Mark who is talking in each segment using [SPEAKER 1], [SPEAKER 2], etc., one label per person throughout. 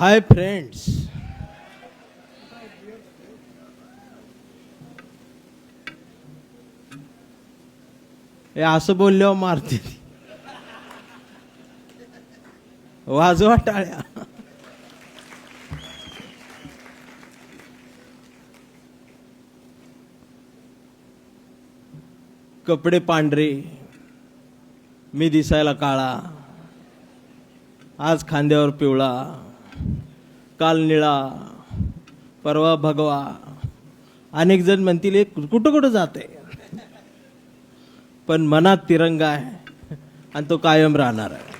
[SPEAKER 1] Hi friends, हे असं बोलल्यावर मारते, वाजवा टाळ्या. कपडे पांढरे, मी दिसायला काळा, आज खांद्यावर पिवळा, काल निळा, परवा भगवा. अनेक जण म्हणतील हे कुठं कुठं जाते, पण मनात तिरंगा आहे आणि तो कायम राहणार आहे.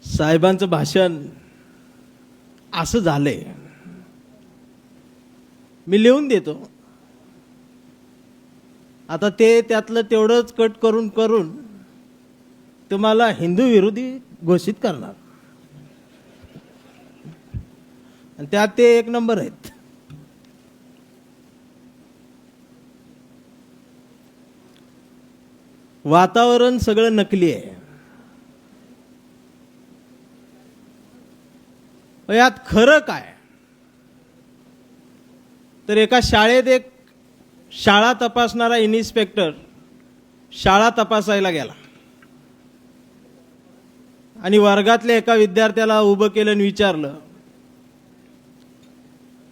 [SPEAKER 1] साहेबांचं भाषण असं झालंय, मी लिहून देतो. आता ते त्यातलं तेवढंच कट करून करून तुम्हाला हिंदू विरोधी घोषित करणार, आणि त्यात ते एक नंबर आहेत. वातावरण सगळं नकली आहे. यात खरं काय, तर एका शाळेत एक शाळा तपासणारा इन्स्पेक्टर शाळा तपासायला गेला आणि वर्गातल्या एका विद्यार्थ्याला उभं केलं आणि विचारलं,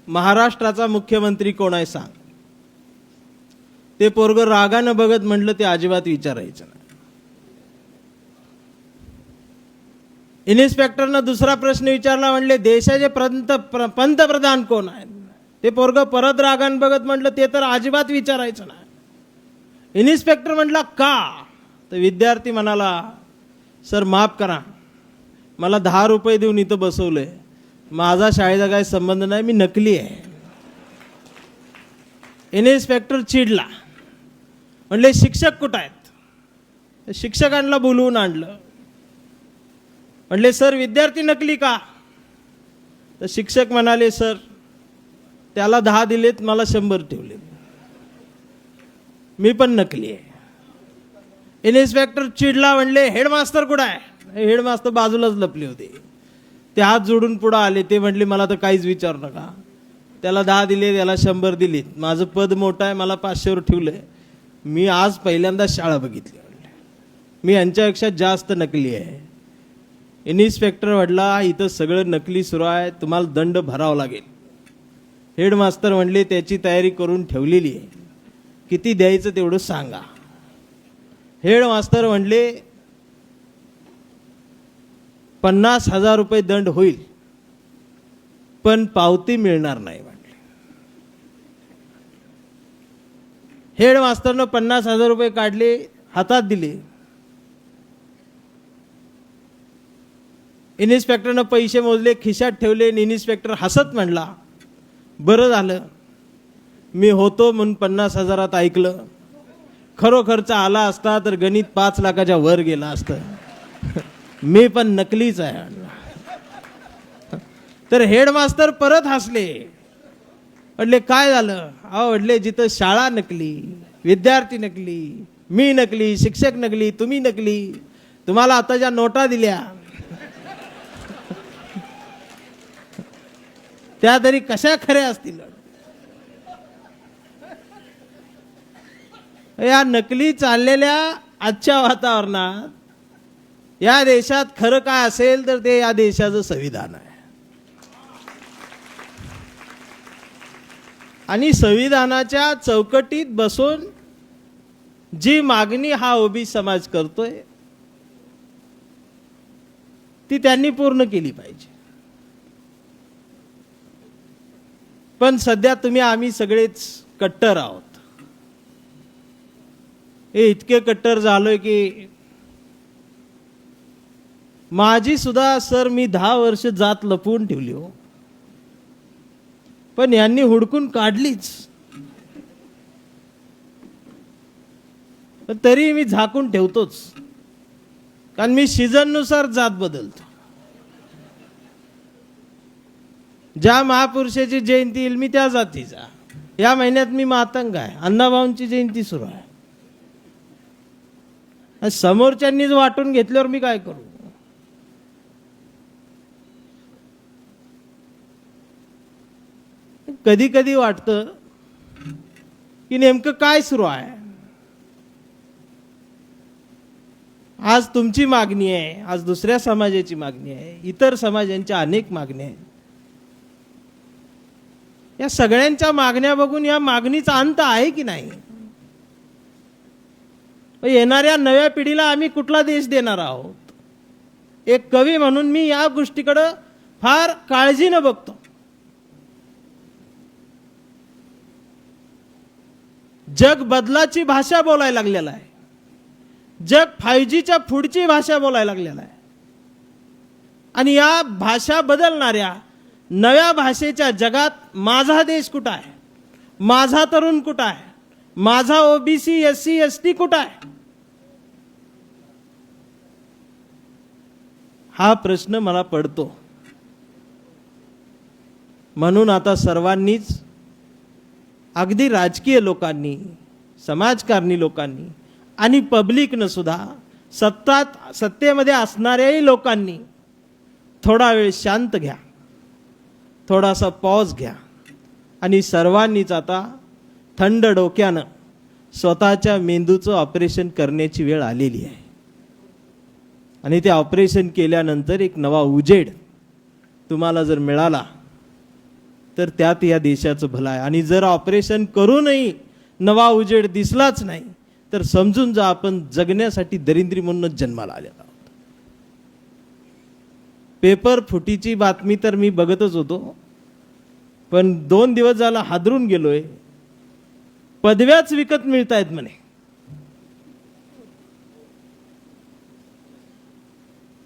[SPEAKER 1] महाराष्ट्राचा मुख्यमंत्री कोण आहे सांग. ते पोरगं रागानं बघत म्हटलं ते अजिबात विचारायचं नाही. इन्स्पेक्टरनं दुसरा प्रश्न विचारला, म्हणले देशाचे पंतप्रधान कोण आहेत. ते पोरगं परत रागानं बघत म्हटलं ते तर अजिबात विचारायचं नाही. इन्स्पेक्टर म्हटला का, तर विद्यार्थी म्हणाला, सर माफ करा, मला 10 रुपये देऊन इथं बसवलंय, माझा शाळेचा काही संबंध नाही, मी नकली आहे. इन्स्पेक्टर चिडला, म्हणले शिक्षक कुठं आहेत. शिक्षकांना बोलवून आणलं, म्हणले सर विद्यार्थी नकली का. तर शिक्षक म्हणाले, सर त्याला 10 दिलेत, मला 100 ठेवले, मी पण नकली आहे. इन्स्पेक्टर चिडला, म्हणले हेडमास्टर कुठं आहे. हेडमास्टर बाजूलाच लपले होते. ते हात जोडून पुढे आले, ते म्हटले मला तर काहीच विचारू नका, त्याला 10 दिले, त्याला 100 दिले, माझं पद मोठं आहे, मला 500वर ठेवलंय, मी आज पहिल्यांदा शाळा बघितली, मी यांच्यापेक्षा जास्त नकली आहे. इन्स्पेक्टर म्हटला इथं सगळं नकली सुरू आहे, तुम्हाला दंड भरावा लागेल. हेडमास्टर म्हणले त्याची तयारी करून ठेवलेली आहे, किती द्यायचं तेवढं सांगा. हेडमास्टर म्हणले 50,000 रुपये दंड होईल, पण पावती मिळणार नाही म्हटले. हेडमास्टरनं 50,000 रुपये काढले, हातात दिले. इन्स्पेक्टरनं पैसे मोजले, खिशात ठेवले. इन्स्पेक्टर हसत म्हणला, बरं झालं मी होतो म्हणून 50,000 ऐकलं, खरोखरचा आला असता तर गणित 5 लाखाच्या वर गेला असतं, मी पण नकलीच आहे. तर हेडमास्टर परत हसले, म्हटले काय झालं. अहो म्हटले जिथं शाळा नकली, विद्यार्थी नकली, मी नकली, शिक्षक नकली, तुम्ही नकली, तुम्हाला आता ज्या नोटा दिल्या त्या तरी कशा खऱ्या असतील. या नकली चाललेल्या आजच्या वातावरणात या देशात खरं काय असेल तर ते या देशाचं संविधान आहे. आणि संविधानाच्या चौकटीत बसून जी मागणी हा ओबी समाज करतोय ती त्यांनी पूर्ण केली पाहिजे. पण सध्या तुम्ही आम्ही सगळेच कट्टर आहोत. हे इतके कट्टर झालोय की माझी सुद्धा सर मी 10 वर्ष जात लपवून ठेवली हो, पण यांनी हुडकून काढलीच. पण तरी मी झाकून ठेवतोच, कारण मी सीझननुसार जात बदलतो. ज्या महापुरुषाची जयंती येईल मी त्या जातीचा. या महिन्यात मी मातंग आहे, अण्णाभाऊंची जयंती सुरू आहे. समोरच्यांनीच वाटून घेतल्यावर मी काय करू. कधी कधी वाटतं की नेमकं काय सुरू आहे. आज तुमची मागणी आहे, आज दुसऱ्या समाजाची मागणी आहे, इतर समाजांच्या अनेक मागण्या आहेत. या सगळ्यांच्या मागण्या बघून या मागणीचा अंत आहे की नाही? येणाऱ्या नव्या पिढीला आम्ही कुठला देश देणार आहोत? एक कवी म्हणून मी या गोष्टीकडे फार काळजीनं बघतो. जग बदलाची भाषा बोलायला लागलेला आहे. जग 5Gच्या पुढची भाषा बोलायला लागलेला आहे. आणि या भाषा बदलणाऱ्या नव्या भाषेच्या जगात माझा देश कुठं आहे? माझा तरुण कुठं आहे? माझा OBC SC ST कुठं आहे? हा प्रश्न मला पडतो. म्हणून आता सर्वांनीच, अगदी राजकीय लोकांनी, समाजकारणी लोकांनी आणि पब्लिकनं सुद्धा, सत्तेमध्ये असणाऱ्याही लोकांनी थोडा वेळ शांत घ्या, थोडासा पॉज घ्या आणि सर्वांनीच आता थंड डोक्यानं स्वतःच्या मेंदूचं ऑपरेशन करण्याची वेळ आलेली आहे. आणि ते ऑपरेशन केल्यानंतर एक नवा उजेड तुम्हाला जर मिळाला तर त्यात या देशाचं भलं आहे. आणि जर ऑपरेशन करूनही नवा उजेड दिसलाच नाही तर समजून जा आपण जगण्यासाठी दरिद्री म्हणूनच जन्माला आलेलो आहोत. पेपर फुटीची बातमी तर मी बघतच होतो, पण 2 दिवस झाला हादरून गेलोय. पदव्याच विकत मिळतायत म्हणे.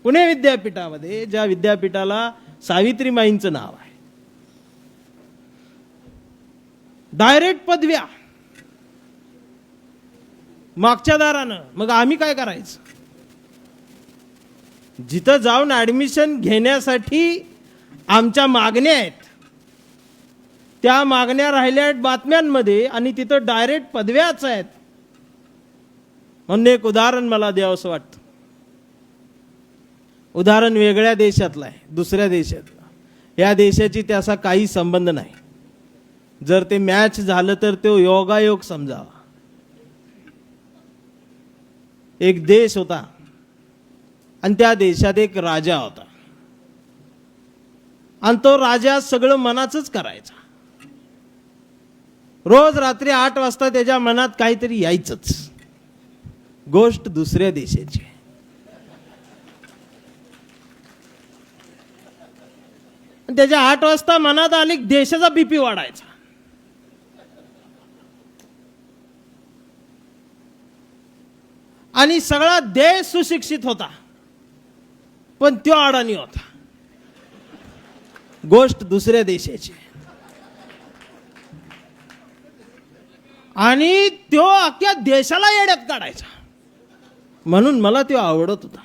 [SPEAKER 1] पुणे विद्यापीठामध्ये, ज्या विद्यापीठाला सावित्रीमाईंचं नाव आहे, डायरेक्ट पदव्या मागच्या दारानं. मग आम्ही काय करायचं? जिथं जाऊन ऍडमिशन घेण्यासाठी आमच्या मागण्या आहेत, त्या मागण्या राहिल्या आहेत बातम्यांमध्ये आणि तिथं डायरेक्ट पदव्याच आहेत. म्हणून एक उदाहरण मला द्यावंसं वाटतं. उदाहरण वेगळ्या देशातलं आहे, दुसऱ्या देशातलं. या देशाची त्याचा काही संबंध नाही. जर ते मॅच झालं तर तो योगायोग समजावा. एक देश होता आणि त्या देशात एक राजा होता आणि तो राजा सगळं मनाचंच करायचा. रोज रात्री 8 वाजता त्याच्या मनात काहीतरी यायचंच. गोष्ट दुसऱ्या देशाची. त्याच्या 8 वाजता मनात आली देशाचा BP वाढायचा. आणि सगळा देश सुशिक्षित होता पण तो अडाणी होता. गोष्ट दुसऱ्या देशाची. आणि तो अख्ख्या देशाला येड्यात काढायचा. म्हणून मला तो आवडत होता.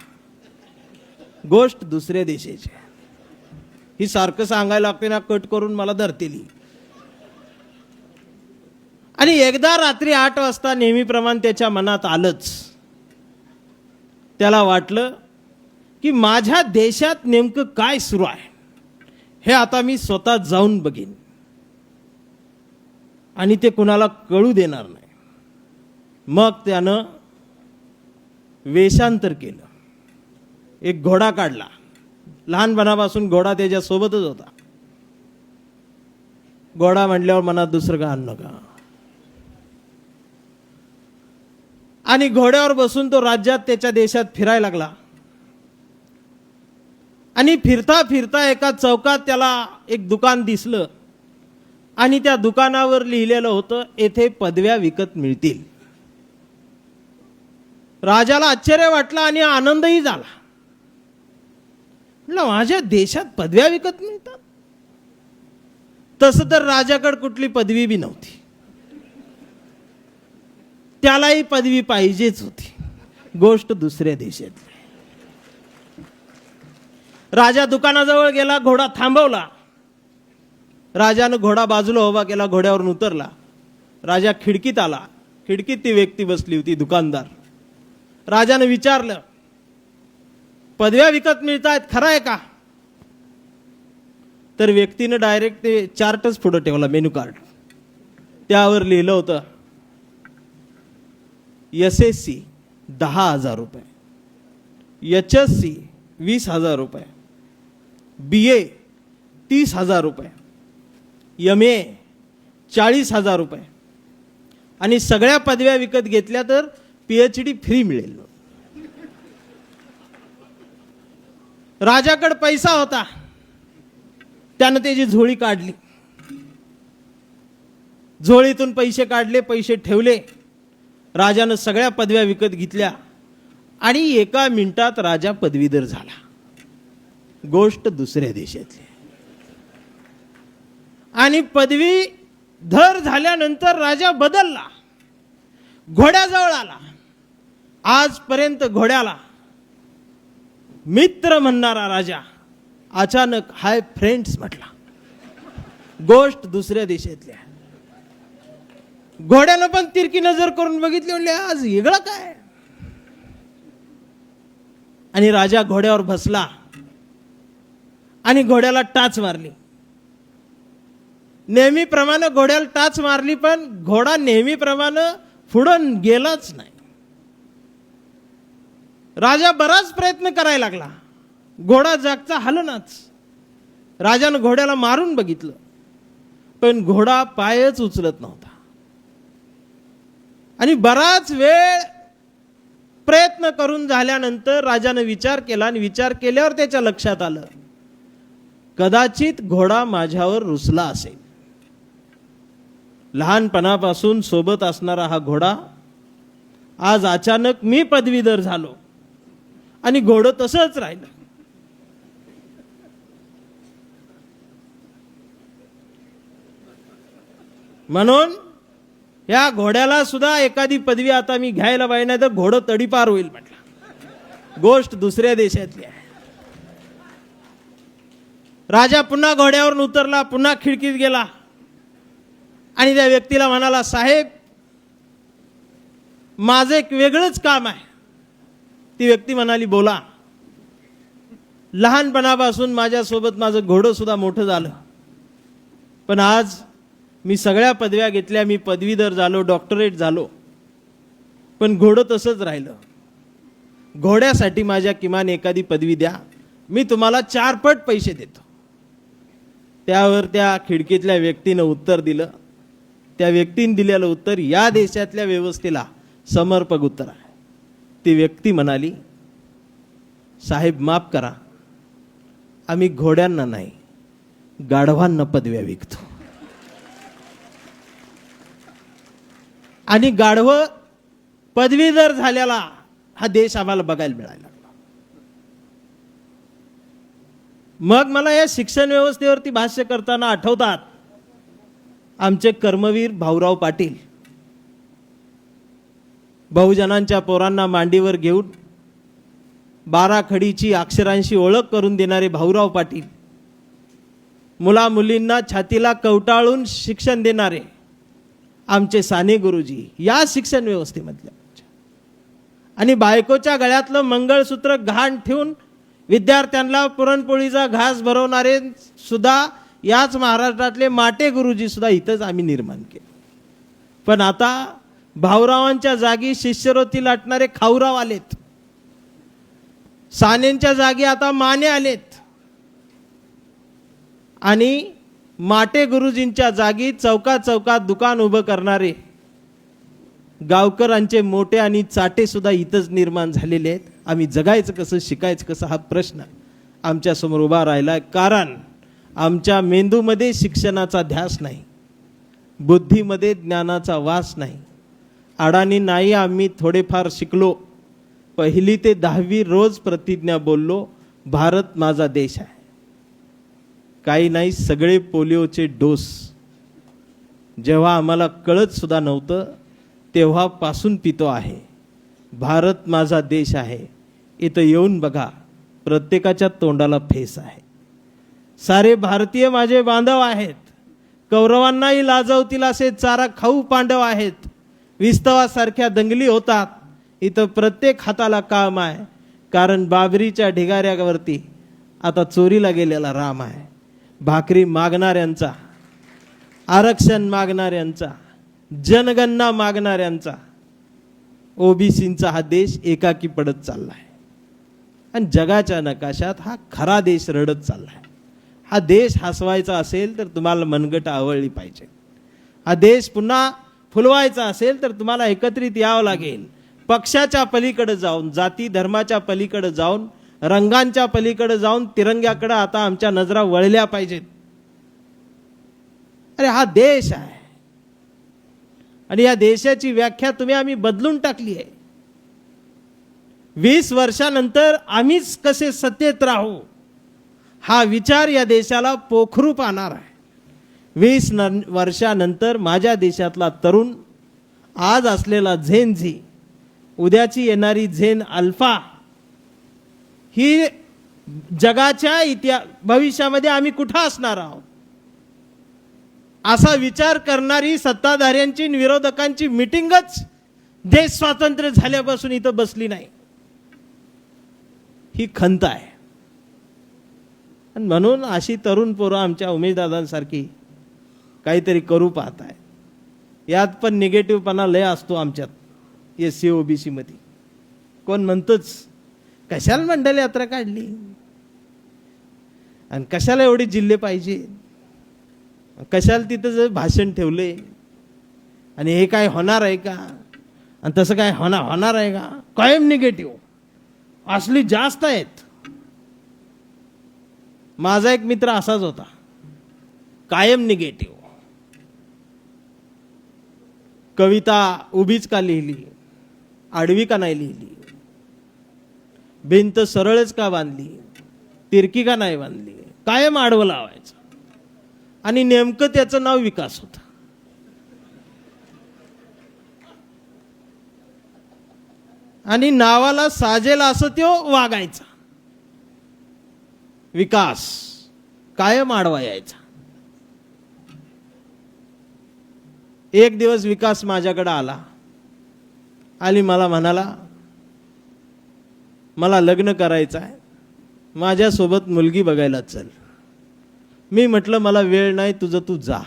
[SPEAKER 1] गोष्ट दुसऱ्या देशाची. ही सारखं सांगायला लागते ना, कट करून मला धरतेली. आणि एकदा रात्री 8 वाजता नेहमीप्रमाणे त्याच्या मनात आलंच. त्याला वाटलं की माझ्या देशात नेमकं काय सुरू आहे हे आता मी स्वतः जाऊन बघीन आणि ते कुणाला कळू देणार नाही. मग त्यानं वेषांतर केलं. एक घोडा काढला. लहानपणापासून घोडा त्याच्या सोबतच होता. घोडा म्हटल्यावर मनात दुसरं का आणू नका. आणि घोड्यावर बसून तो राज्यात त्याच्या देशात फिरायला लागला. आणि फिरता फिरता एका चौकात त्याला एक दुकान दिसलं आणि त्या दुकानावर लिहिलेलं होतं, येथे पदव्या विकत मिळतील. राजाला आश्चर्य वाटलं आणि आनंदही झाला. म्हटलं माझ्या देशात पदव्या विकत मिळतात. तसं तर राजाकडे कुठली पदवी बी नव्हती. त्यालाही पदवी पाहिजेच होती. गोष्ट दुसऱ्या देशातली. राजा दुकानाजवळ गेला. घोडा थांबवला. राजानं घोडा बाजूला उभा केला. घोड्यावरून उतरला. राजा खिडकीत आला. खिडकीत ती व्यक्ती बसली होती, दुकानदार. राजानं विचारलं, पदव्या विकत मिळतायत, खरं आहे का? तर व्यक्तीनं डायरेक्ट ते चार्टच पुढं ठेवला, मेनू कार्ड. त्यावर लिहिलं होतं SSC 10,000 रुपये, HSC 20,000 रुपये, BA 30,000 रुपये, MA 40,000 रुपये आणि सगळ्या पदव्या विकत घेतल्या तर PhD फ्री मिळेल. राजाकडे पैसा होता, त्यानं त्याची झोळी काढली, झोळीतून पैसे काढले, पैसे ठेवले. राजानं सगळ्या पदव्या विकत घेतल्या आणि एका मिनिटात राजा पदवीधर झाला. गोष्ट दुसऱ्या देशातली. आणि पदवीधर झाल्यानंतर राजा बदलला, घोड्याजवळ आला. आजपर्यंत घोड्याला मित्र म्हणणारा राजा अचानक हाय फ्रेंड्स म्हटला. गोष्ट दुसऱ्या देशातली. घोड्यानं पण तिरकी नजर करून बघितली, म्हणले आज वेगळं काय. आणि राजा घोड्यावर बसला आणि घोड्याला टाच मारली. नेहमीप्रमाणे घोड्याला टाच मारली, पण घोडा नेहमीप्रमाणे पुढं गेलाच नाही. राजा बराच प्रयत्न करायला लागला, घोडा जागचा हलनाच. राजानं घोड्याला मारून बघितलं, पण घोडा पायच उचलत नव्हता. आणि बराच वेळ प्रयत्न करून झाल्यानंतर राजानं विचार केला आणि विचार केल्यावर त्याच्या लक्षात आलं, कदाचित घोडा माझ्यावर रुसला असेल. लहानपणापासून सोबत असणारा हा घोडा आज अचानक मी पदवीधर झालो आणि घोडं तसंच राहिलं. म्हणून या घोड्याला सुद्धा एखादी पदवी आता मी घ्यायला पाहिजे, नाही तर घोडं तडीपार होईल म्हटलं. गोष्ट दुसऱ्या देशातली आहे. राजा पुन्हा घोड्यावरून उतरला, पुन्हा खिडकीत गेला आणि त्या व्यक्तीला म्हणाला, साहेब माझं एक वेगळंच काम आहे. ती व्यक्ती म्हणाली, बोला. लहानपणापासून माझ्यासोबत माझं घोडं सुद्धा मोठं झालं, पण आज मी सगळ्या पदव्या घेतल्या, मी पदवीधर झालो, डॉक्टरेट झालो, पण घोडं तसंच राहिलं. घोड्यासाठी माझ्या किमान एखादी पदवी द्या, मी तुम्हाला 4 पट पैसे देतो. त्यावर त्या खिडकीतल्या व्यक्तीनं उत्तर दिलं. त्या व्यक्तीने दिलेलं उत्तर या देशातल्या व्यवस्थेला समर्पक उत्तर आहे. ती व्यक्ती म्हणाली, साहेब माफ करा, आम्ही घोड्यांना नाही गाढवांना पदव्या विकतो. आणि गाढव पदवीधर झालेला हा देश आम्हाला बघायला मिळायला लागला. मग मला या शिक्षण व्यवस्थेवरती भाष्य करताना आठवतात आमचे कर्मवीर भाऊराव पाटील. बहुजनांच्या पोरांना मांडीवर घेऊन 12 खडीची अक्षरांशी ओळख करून देणारे भाऊराव पाटील, मुला मुलींना छातीला कवटाळून शिक्षण देणारे आमचे साने गुरुजी या शिक्षण व्यवस्थेमधल्या. आणि बायकोच्या गळ्यातलं मंगळसूत्र घाण ठेवून विद्यार्थ्यांना पुरणपोळीचा घास भरवणारे सुद्धा याच महाराष्ट्रातले माटे गुरुजी सुद्धा इथंच आम्ही निर्माण केले. पण आता भाऊरावांच्या जागी शिष्यवृत्ती लाटणारे खाऊराव आलेत, सानेंच्या जागी आता माने आलेत, आणि माटे गुरुजींच्या जागी चौकात चौकात दुकान उभं करणारे गावकरांचे मोठे आणि चाटे सुद्धा इथंच निर्माण झालेले आहेत. आम्ही जगायचं कसं, शिकायचं कसं, हा प्रश्न आमच्या समोर उभा राहिला. कारण आमच्या मेंदूमध्ये शिक्षणाचा ध्यास नाही, बुद्धीमध्ये ज्ञानाचा वास नाही. अडाणी नाही आम्ही थोडेफार शिकलो, 1ली ते 10वी रोज प्रतिज्ञा बोललो, भारत माझा देश आहे. काही नाही, सगळे पोलिओचे डोस जेव्हा आम्हाला कळत सुद्धा नव्हतं तेव्हापासून पितो आहे. भारत माझा देश आहे. इथं येऊन बघा, प्रत्येकाच्या तोंडाला फेस आहे. सारे भारतीय माझे बांधव आहेत, कौरवांनाही लाजवतील असे चारा खाऊ पांडव आहेत. विस्तवासारख्या दंगली होतात, इथं प्रत्येक हाताला काम आहे. कारण बाबरीच्या ढिगाऱ्यावरती आता चोरीला गेलेला राम आहे. भाकरी मागणाऱ्यांचा, आरक्षण मागणाऱ्यांचा, जनगणना मागणाऱ्यांचा, ओबीसींचा हा देश एकाकी पडत चालला आहे आणि जगाच्या नकाशात हा खरा देश रडत चालला आहे. हा देश हसवायचा असेल तर तुम्हाला मनगट आवळली पाहिजे. हा देश पुन्हा फुलवायचा असेल तर तुम्हाला एकत्रित यावं लागेल. पक्षाच्या पलीकडे जाऊन, जाती धर्माच्या पलीकडे जाऊन, रंगांच्या पलीकडे जाऊन तिरंग्याकडे आता आमच्या नजरा वळल्या पाहिजेत. अरे हा देश आहे आणि या देशाची व्याख्या आम्ही बदलून टाकली आहे. 20 वर्षानंतर आम्हीच कसे सत्तेत राहू हा विचार या देशाला पोखरू पाहणार आहे. 20 वर्षानंतर माझ्या देशातला तरुण, आज असलेला झेन झी, उद्याची येणारी झेन अल्फा, ही जगाच्या भविष्यामध्ये आम्ही कुठं असणार आहोत असा विचार करणारी सत्ताधाऱ्यांची आणि विरोधकांची मीटिंगच देश स्वातंत्र्य झाल्यापासून इथं बसली नाही. ही खंत आहे. आणि म्हणून अशी तरुण पोरं आमच्या उमेशदादांसारखी काहीतरी करू पाहत आहे. यात पण निगेटिव्हपणा लय असतो आमच्यात SC OBC मध्ये. कोण म्हणतोच कशाला मंडल यात्रा काढली आणि कशाला एवढे जिल्हे पाहिजे, कशाला तिथं जर भाषण ठेवले आणि हे काय होणार आहे का आणि तसं काय होणार आहे का. कायम निगेटिव्ह असली जास्त आहेत. माझा एक मित्र असाच होता, कायम निगेटिव्ह. कविता उभीच का लिहिली, आडवी का नाही लिहिली, भिंत सरळच का बांधली, तिरकी का नाही बांधली, कायम आडवं लावायचं. आणि नेमकं त्याचं नाव विकास होतं. आणि नावाला साजेल असं तो वागायचा. विकास कायम आडवा यायचा. एक दिवस विकास माझ्याकडे आली मला म्हणाला, मला लग्न करायचं आहे, माझ्यासोबत मुलगी बघायला चल. मी म्हटलं मला वेळ नाही, तुझं तू जा.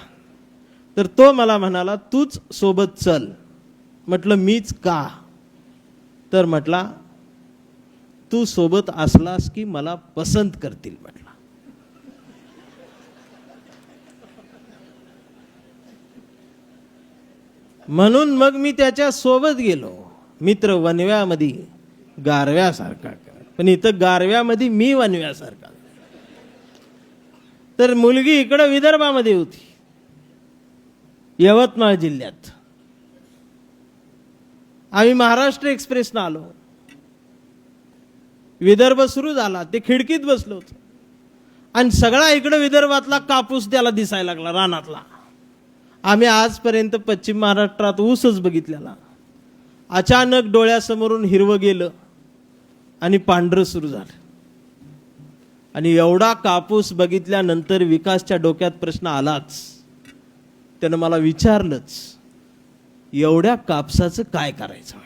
[SPEAKER 1] तर तो मला म्हणाला तूच सोबत चल. म्हटलं मीच का. तर म्हटला तू सोबत असलास की मला पसंत करतील. म्हटला म्हणून मग मी त्याच्या सोबत गेलो. मित्र वनव्यामध्ये गारव्यासारखा, पण इथं गारव्यामध्ये मी वनव्यासारखा. तर मुलगी इकडं विदर्भामध्ये होती, यवतमाळ जिल्ह्यात. आम्ही महाराष्ट्र एक्सप्रेसनं आलो. विदर्भ सुरू झाला, ते खिडकीत बसलो होतो आणि सगळा इकडं विदर्भातला कापूस त्याला दिसायला लागला रानातला. आम्ही आजपर्यंत पश्चिम महाराष्ट्रात ऊसच बघितलेला. अचानक डोळ्यासमोरून हिरवं गेलं आणि पांढरं सुरू झालं. आणि एवढा कापूस बघितल्यानंतर विकासच्या डोक्यात प्रश्न आलाच. त्यानं मला विचारलंच, एवढ्या कापसाचं काय करायचं.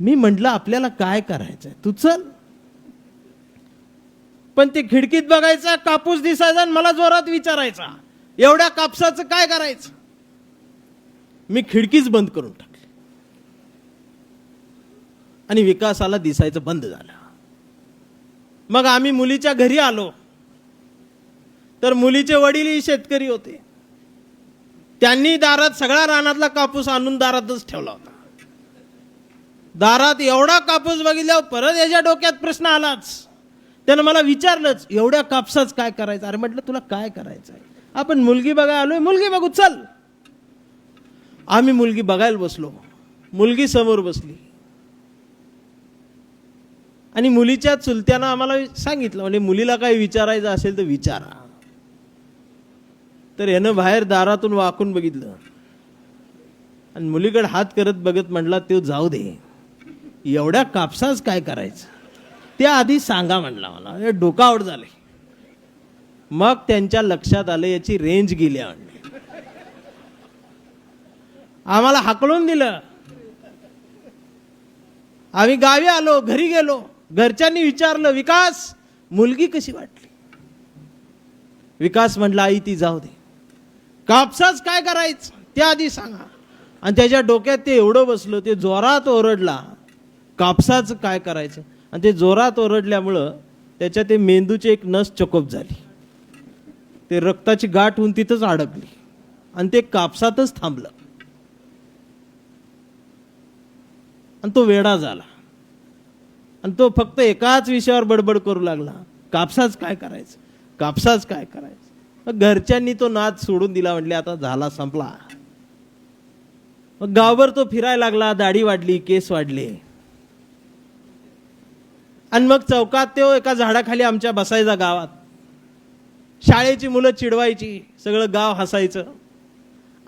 [SPEAKER 1] मी म्हटलं आपल्याला काय करायचंय, तू चल. पण ते खिडकीत बघायचा, कापूस दिसायचा आणि मला जोरात विचारायचा, एवढ्या कापसाचं काय करायचं. मी खिडकीच बंद करून टाकली आणि विकासाला दिसायचं बंद झालं. मग आम्ही मुलीच्या घरी आलो. तर मुलीचे वडीलही शेतकरी होते. त्यांनी दारात सगळा रानातला कापूस आणून दारातच ठेवला होता. दारात एवढा कापूस बघितल्यावर परत याच्या डोक्यात प्रश्न आलाच. त्यानं मला विचारलंच, एवढ्या कापसाच काय करायचं. अरे म्हटलं तुला काय करायचं आहे, आपण मुलगी बघायला आलोय, मुलगी बघू चल. आम्ही मुलगी बघायला बसलो. मुलगी समोर बसली आणि मुलीच्या चुलत्यानं आम्हाला सांगितलं, म्हणजे मुलीला काही विचारायचं असेल तर विचारा. तर यानं बाहेर दारातून वाकून बघितलं आणि मुलीकडे हात करत बघत म्हटला, ते जाऊ दे, एवढ्या कापसाच काय करायचं त्या आधी सांगा म्हणला. मला डोकं आउट झाले. मग त्यांच्या लक्षात आलं याची रेंज गेली. आम्हाला हाकलून दिलं. आम्ही गावी आलो, घरी गेलो. घरच्यांनी विचारलं, विकास मुलगी कशी वाटली. विकास म्हटला आई ती जाऊ दे, कापसाच काय करायचं ते आधी सांगा. आणि त्याच्या डोक्यात ते एवढं बसलं, ते जोरात ओरडला कापसाचं काय करायचं. आणि ते जोरात ओरडल्यामुळं त्याच्या ते मेंदूची एक नस चकोप झाली, ते रक्ताची गाठ होऊन तिथंच अडकली आणि ते कापसातच थांबलं. आणि तो वेडा झाला आणि तो फक्त एकाच विषयावर बडबड करू लागला, कापसाच काय करायचं, कापसाच काय करायचं. घरच्यांनी तो नाद सोडून दिला, म्हटले आता झाला संपला. मग गावभर तो फिरायला लागला, दाढी वाढली, केस वाढले. आणि मग चौकात तो एका झाडाखाली आमच्या बसायचा गावात. शाळेची मुलं चिडवायची, सगळं गाव हसायचं.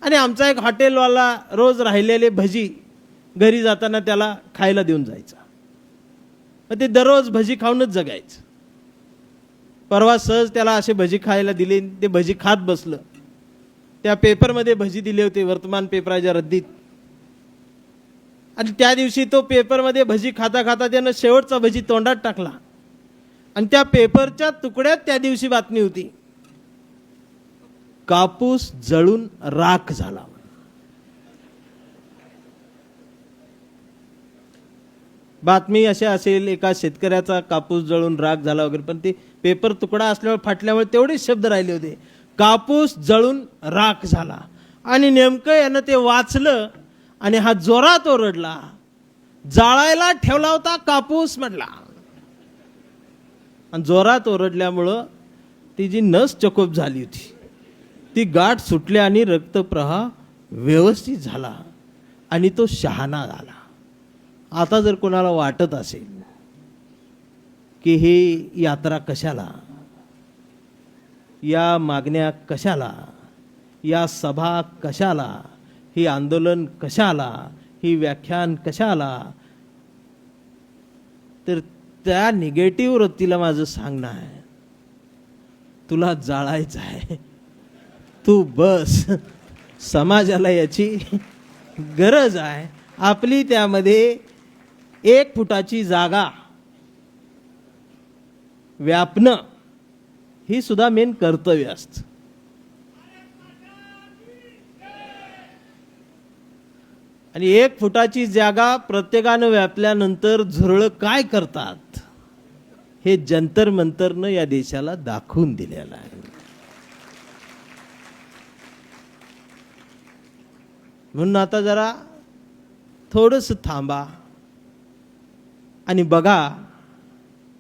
[SPEAKER 1] आणि आमचा एक हॉटेलवाला रोज राहिलेले भजी घरी जाताना त्याला खायला देऊन जायचा. मग ते दररोज भजी खाऊनच जगायचं. परवा सहज त्याला असे भजी खायला दिले, ते भजी खात बसलं. त्या पेपरमध्ये भजी दिले होते, वर्तमान पेपराच्या रद्दीत. आणि त्या दिवशी तो पेपरमध्ये भजी खाता खाता त्यानं शेवटचा भजी तोंडात टाकला आणि त्या पेपरच्या तुकड्यात त्या दिवशी बातमी होती, कापूस जळून राख झाला. बातमी अशी असेल, एका शेतकऱ्याचा कापूस जळून राख झाला वगैरे, पण ते पेपर तुकडा असल्यावर फाटल्यामुळे तेवढेच शब्द राहिले होते, कापूस जळून राख झाला. आणि नेमकं यानं ते वाचलं आणि हा जोरात ओरडला, जाळायला ठेवला होता कापूस म्हटला. आणि जोरात ओरडल्यामुळं ती जी नस चकोप झाली होती ती गाठ सुटली आणि रक्तप्रवाह व्यवस्थित झाला आणि तो शहाणा झाला. आता जर कोणाला वाटत असेल की ही यात्रा कशाला, या मागण्या कशाला, या सभा कशाला, ही आंदोलन कशाला, ही व्याख्यान कशाला, तर त्या निगेटिव्ह वृत्तीला माझं सांगणं आहे, तुला जाळायचं आहे, तू बस. समाजाला याची गरज आहे. आपली त्यामध्ये 1 फुटाची जागा व्यापणं ही सुद्धा मेन कर्तव्य असतं. आणि 1 फुटाची जागा प्रत्येकानं व्यापल्यानंतर झुरळं काय करतात हे जंतर मंतरनं या देशाला दाखवून दिलेलं आहे. म्हणून आता जरा थोडंसं थांबा आणि बघा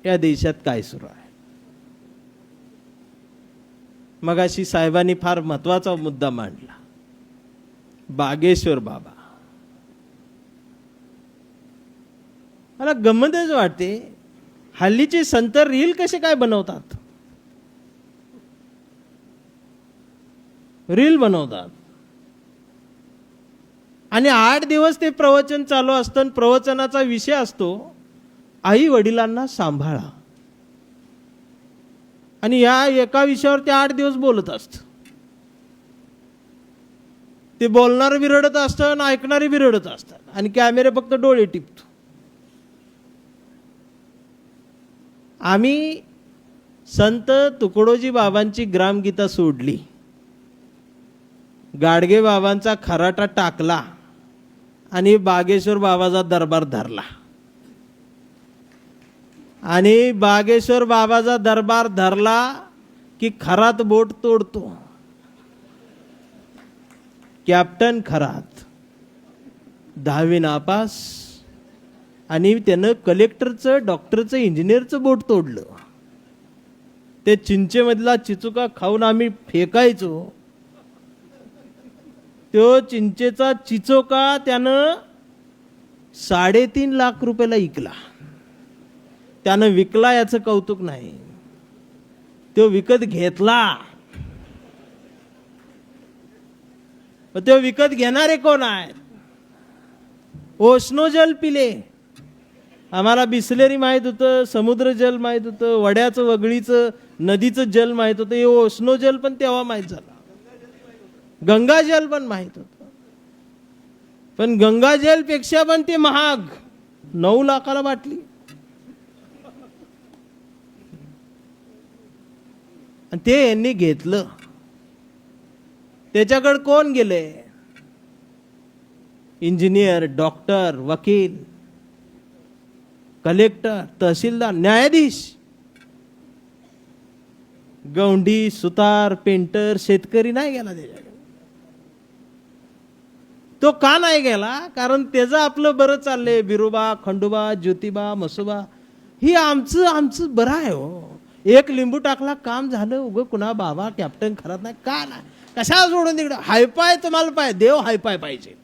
[SPEAKER 1] या देशात काय सुरू आहे. मगाशी साहेबांनी फार महत्वाचा मुद्दा मांडला, बागेश्वर बाबा. मला गंमतच वाटते, हल्लीचे संत रील कसे काय बनवतात, रील बनवतात आणि 8 दिवस ते प्रवचन चालू असतं. प्रवचनाचा विषय असतो आई वडिलांना सांभाळा. आणि या एका विषयावर ते 8 दिवस बोलत असत. ते बोलणारे बिरडत असतं आणि ऐकणारे बिरडत असतात आणि कॅमेरे फक्त डोळे टिपतो. आम्ही संत तुकडोजी बाबांची ग्रामगीता सोडली, गाडगे बाबांचा खराटा टाकला आणि बागेश्वर बाबाचा दरबार धरला. आणि बागेश्वर बाबाचा दरबार धरला की खरात बोट तोडतो. कॅप्टन खरात 10वी नापास आणि त्यानं कलेक्टरचं, डॉक्टरचं, इंजिनियरचं बोट तोडलं. ते चिंचेमधला चिचुका खाऊन आम्ही फेकायचो. तो चिंचेचा चिचोका त्यानं 3.5 लाख रुपयाला विकला. त्यानं विकला याचं कौतुक नाही, तो विकत घेतला. तो विकत घेणारे कोण आहेत? ओशनो जल पिले. आम्हाला बिसलेरी माहित होतं, समुद्र जल माहित होतं, वड्याचं, वगळीचं, नदीचं जल माहित होतं. हे ओशनो जल पण तेव्हा माहित झालं. गंगा जल पण माहित होतं, पण गंगा जल पेक्षा पण ते महाग, 9 लाखाला बाटली. आणि ते यांनी घेतलं. त्याच्याकडे कोण गेले? इंजिनियर, डॉक्टर, वकील, कलेक्टर, तहसीलदार, न्यायाधीश, गवंडी, सुतार, पेंटर, शेतकरी नाही गेला त्याच्याकडे. तो का नाही गेला? कारण त्याचं आपलं बरं चाललंय. बिरोबा, खंडोबा, ज्योतिबा, मसोबा ही आमचं बरं आहे हो. एक लिंबू टाकला काम झालं. उगं कुणा बाबा कॅप्टन खरत नाही का नाही. कशा सोडून तिकडं हायपाय तुम्हाला पाय देव हायपाय पाहिजे.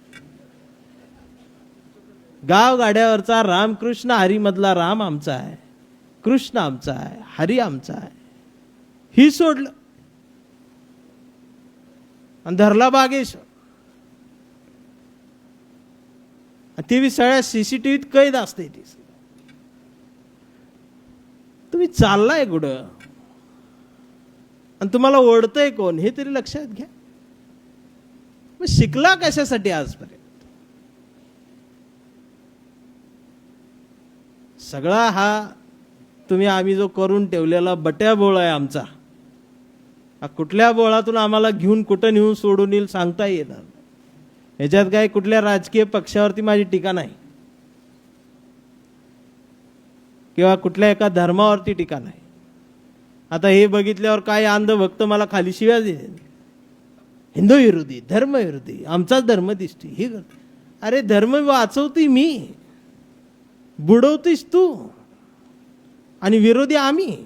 [SPEAKER 1] गाव गाड्यावरचा रामकृष्ण हरी मधला राम आमचा आहे, कृष्ण आमचा आहे, हरी आमचा आहे. ही सोडलं आणि धरला बागेश्वर. ती बी सगळ्या CCTVत कैद असते. ती तुम्ही चाललाय कुठं आणि तुम्हाला ओढतंय कोण हे तरी लक्षात घ्या. मग शिकला कशासाठी आजपर्यंत? सगळा हा आम्ही जो करून ठेवलेला बट्या बोळ आहे आमचा. हा कुठल्या बोळातून आम्हाला घेऊन कुठं नेऊन सोडून येईल सांगता येणार. ह्याच्यात काय कुठल्या राजकीय पक्षावरती माझी टीका नाही किंवा कुठल्या एका धर्मावरती टीका नाही. आता हे बघितल्यावर काय अंधभक्त मला खाली शिव्या दे, हिंदू विरोधी, धर्म विरोधी, आमचाच धर्म दिसतोय हे करतो. अरे धर्म वाचवती मी, बुडवतीस तू आणि विरोधी आम्ही.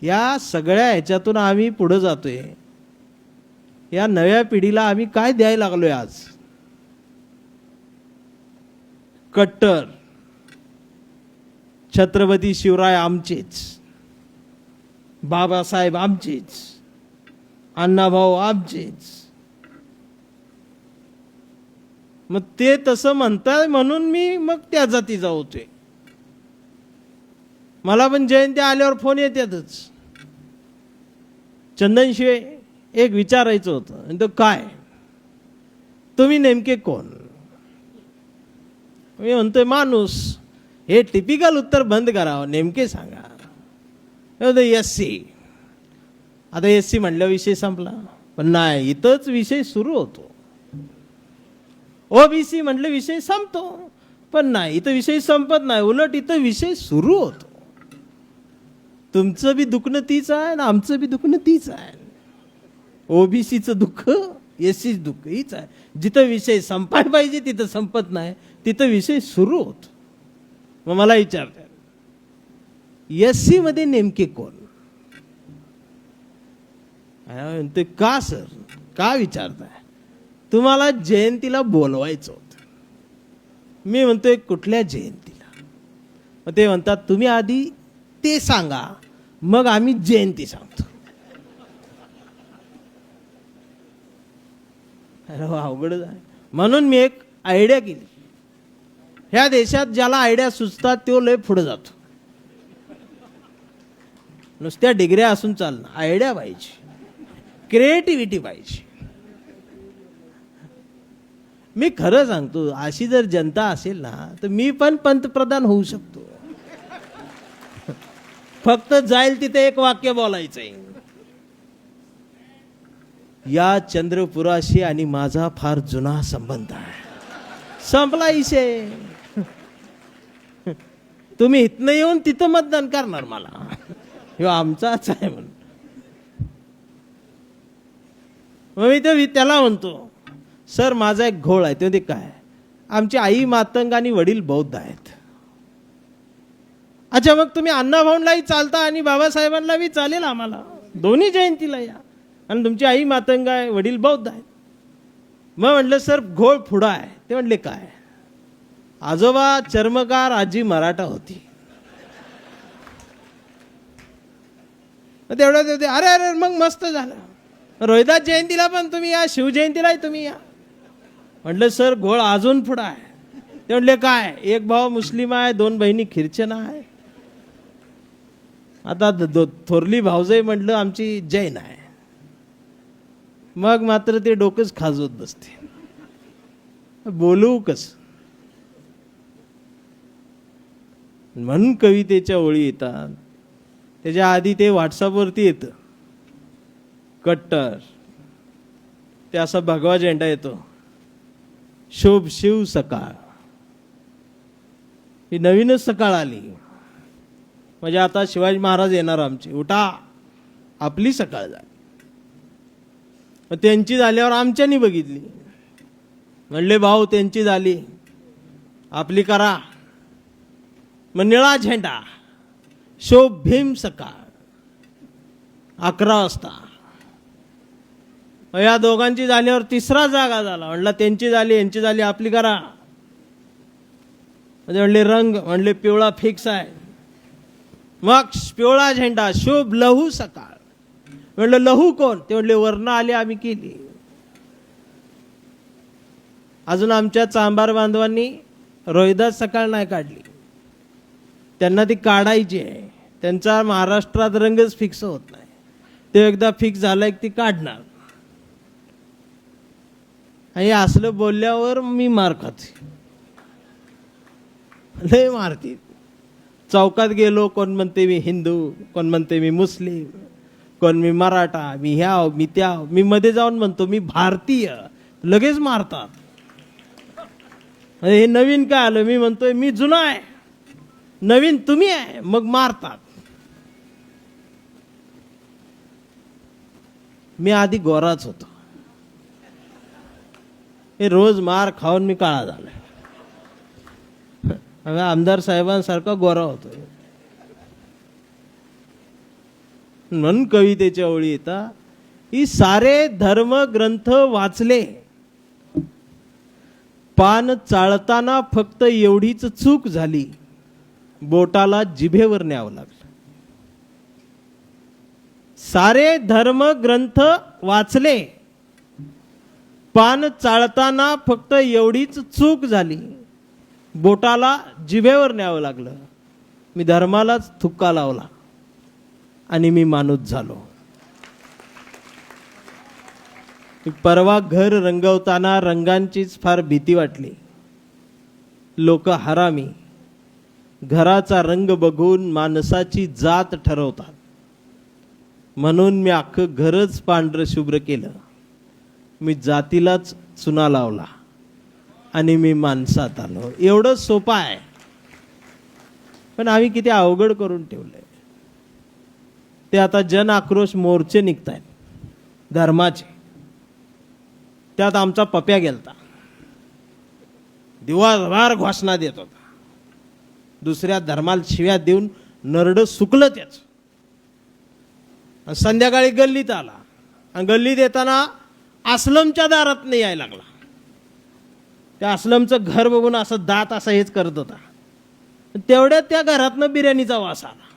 [SPEAKER 1] या सगळ्या ह्याच्यातून आम्ही पुढे जातोय. या नव्या पिढीला आम्ही काय द्यायला लागलोय आज? कट्टर छत्रपती शिवराय आमचेच, बाबासाहेब आमचेच, अण्णाभाऊ आमचेच. मग ते तसं म्हणताय म्हणून मी मग त्या जातीचा होतोय. मला पण जयंती आल्यावर फोन येतातच. चंदनशिवे एक विचारायचं होतं. आणि तो काय, तुम्ही नेमके कोण? मी म्हणतोय माणूस. हे टिपिकल उत्तर बंद करावं, नेमके सांगा. SC. आता SC म्हणल्या विषय संपला. पण नाही, इथंच विषय सुरू होतो. OBC म्हटलं विषय संपतो. पण नाही, इथं विषय संपत नाही, उलट इथं विषय सुरू होतो. तुमचं बी दुखणं तीच आहे आणि आमचं बी दुखणं तीच आहे. OBCचं दुःख, SCचं दुःख हीच आहे. जिथं विषय संपायला पाहिजे तिथं संपत नाही, तिथं विषय सुरू होतो. मग मला विचारतात, SC मध्ये नेमके कोण? ते का सर, का विचारताय? तुम्हाला जयंतीला बोलवायचं होतं. मी म्हणतोय कुठल्या जयंतीला? मग ते म्हणतात तुम्ही आधी ते सांगा, मग आम्ही जयंती सांगतो. अरे अवघडच आहे. म्हणून मी एक आयडिया केली. ह्या देशात ज्याला आयडिया सुचतात तो लय पुढे जातो. नुसत्या डिग्र्या असून चालणं, आयडिया पाहिजे, क्रिएटिव्हिटी पाहिजे. मी खरं सांगतो, अशी जर जनता असेल ना तर मी पण पंतप्रधान होऊ शकतो. फक्त जाईल तिथे एक वाक्य बोलायचंय, या चंद्रपुराशी आणि माझा फार जुना संबंध आहे. संपला विषय. तुम्ही इथनं येऊन तिथं मतदान करणार मला, हे आमचाच आहे म्हणून. मग मी त्याला म्हणतो, सर माझा एक घोळ आहे. ते काय? आमची आई मातंग आणि वडील बौद्ध आहेत. अच्छा, मग तुम्ही अण्णाभाऊंलाही चालता आणि बाबासाहेबांना बी चालेल आम्हाला, दोन्ही जयंतीला या. आणि तुमची आई मातंग आहे, वडील बौद्ध आहेत. मग म्हटलं सर घोळ पुढं आहे. ते म्हटले काय? आजोबा चर्मकार, आजी मराठा होती. तेवढं ते अरे अरे मग मस्त झालं. रोहिदास जयंतीला पण तुम्ही या, शिवजयंतीलाही तुम्ही या. म्हटलं सर घोळ अजून पुढं आहे. ते म्हटले काय? एक भाऊ मुस्लिम आहे, 2 बहिणी ख्रिश्चन आहे. आता थोरली भाऊजाई म्हटलं आमची जैन आहे. मग मात्र ते डोकंच खाजवत बसते. बोलू कसं? म्हणून कवितेच्या ओळी येतात. त्याच्या आधी ते व्हॉट्सअपवरती येतं कट्टर, ते असा भगवा झेंडा येतो, शुभ शिव सकाळ. ही नवीनच सकाळ आली, म्हणजे आता शिवाजी महाराज येणार आमचे, उठा आपली सकाळ झाली. त्यांची झाल्यावर आमच्यानी बघितली, म्हणले भाऊ त्यांची झाली आपली करा. मग निळा झेंडा, शोभ भीम सकाळ 11 वाजता. या दोघांची झाल्यावर तिसरा जागा झाला, म्हणला त्यांची झाली यांची झाली आपली करा. म्हणजे म्हणले रंग, म्हणले पिवळा फिक्स आहे. मग पिवळा झेंडा, शुभ लहू सकाळ. म्हणलं लहू कोण? ते म्हणले वर्ण आले आम्ही केली. अजून आमच्या चांभार बांधवांनी रोहिदास सकाळ नाही काढली, त्यांना ती काढायची आहे. त्यांचा महाराष्ट्रात रंगच फिक्स होत नाही, ते एकदा फिक्स झालं की ती काढणार. आणि असलं बोलल्यावर मी मार खाते, लय मारते. चौकात गेलो, कोण म्हणते मी हिंदू, कोण म्हणते मी मुस्लिम, कोण मी मराठा, मी ह्या मी त्या. मी मध्ये जाऊन म्हणतो मी भारतीय, लगेच मारतात. हे नवीन काय आलं? मी म्हणतोय मी जुना आहे, नवीन तुम्ही आहे, मग मारतात. मी आधी गोराच होतो, हे रोज मार खाऊन मी काळा झालोय. आमदार साहेबांसारखा गोरा होतोय. म्हणून कवितेच्या ओळी येतात, ही सारे धर्म ग्रंथ वाचले, पान चाळताना फक्त एवढीच चूक झाली, बोटाला जिभेवर न्यावं लागलं. सारे धर्म ग्रंथ वाचले, पान चाळताना फक्त एवढीच चूक झाली, बोटाला जिभेवर न्यावं लागलं. मी धर्मालाच थुक्का लावला आणि मी माणूस झालो. परवा घर रंगवताना रंगांचीच फार भीती वाटली. लोक हरामी, घराचा रंग बघून माणसाची जात ठरवतात. म्हणून मी अख्खं घरच पांढरं शुभ्र केलं. मी जातीलाच चुना लावला आणि मी माणसात आलो. एवढं सोपं आहे, पण आम्ही किती अवघड करून ठेवलंय. ते आता जन आक्रोश मोर्चे निघतायत धर्माचे, त्यात आमचा पप्या गेलता, दिवसभर घोषणा देत होता, दुसऱ्या धर्माला शिव्या देऊन नरड सुकलं त्याच. संध्याकाळी गल्लीत आला आणि गल्लीत येताना अस्लमच्या दारात नाही यायला लागला. त्या अस्लमचं घर बघून असं दात असं हेच करत होता. तेवढ्यात त्या घरातनं बिर्याणीचा वास आला.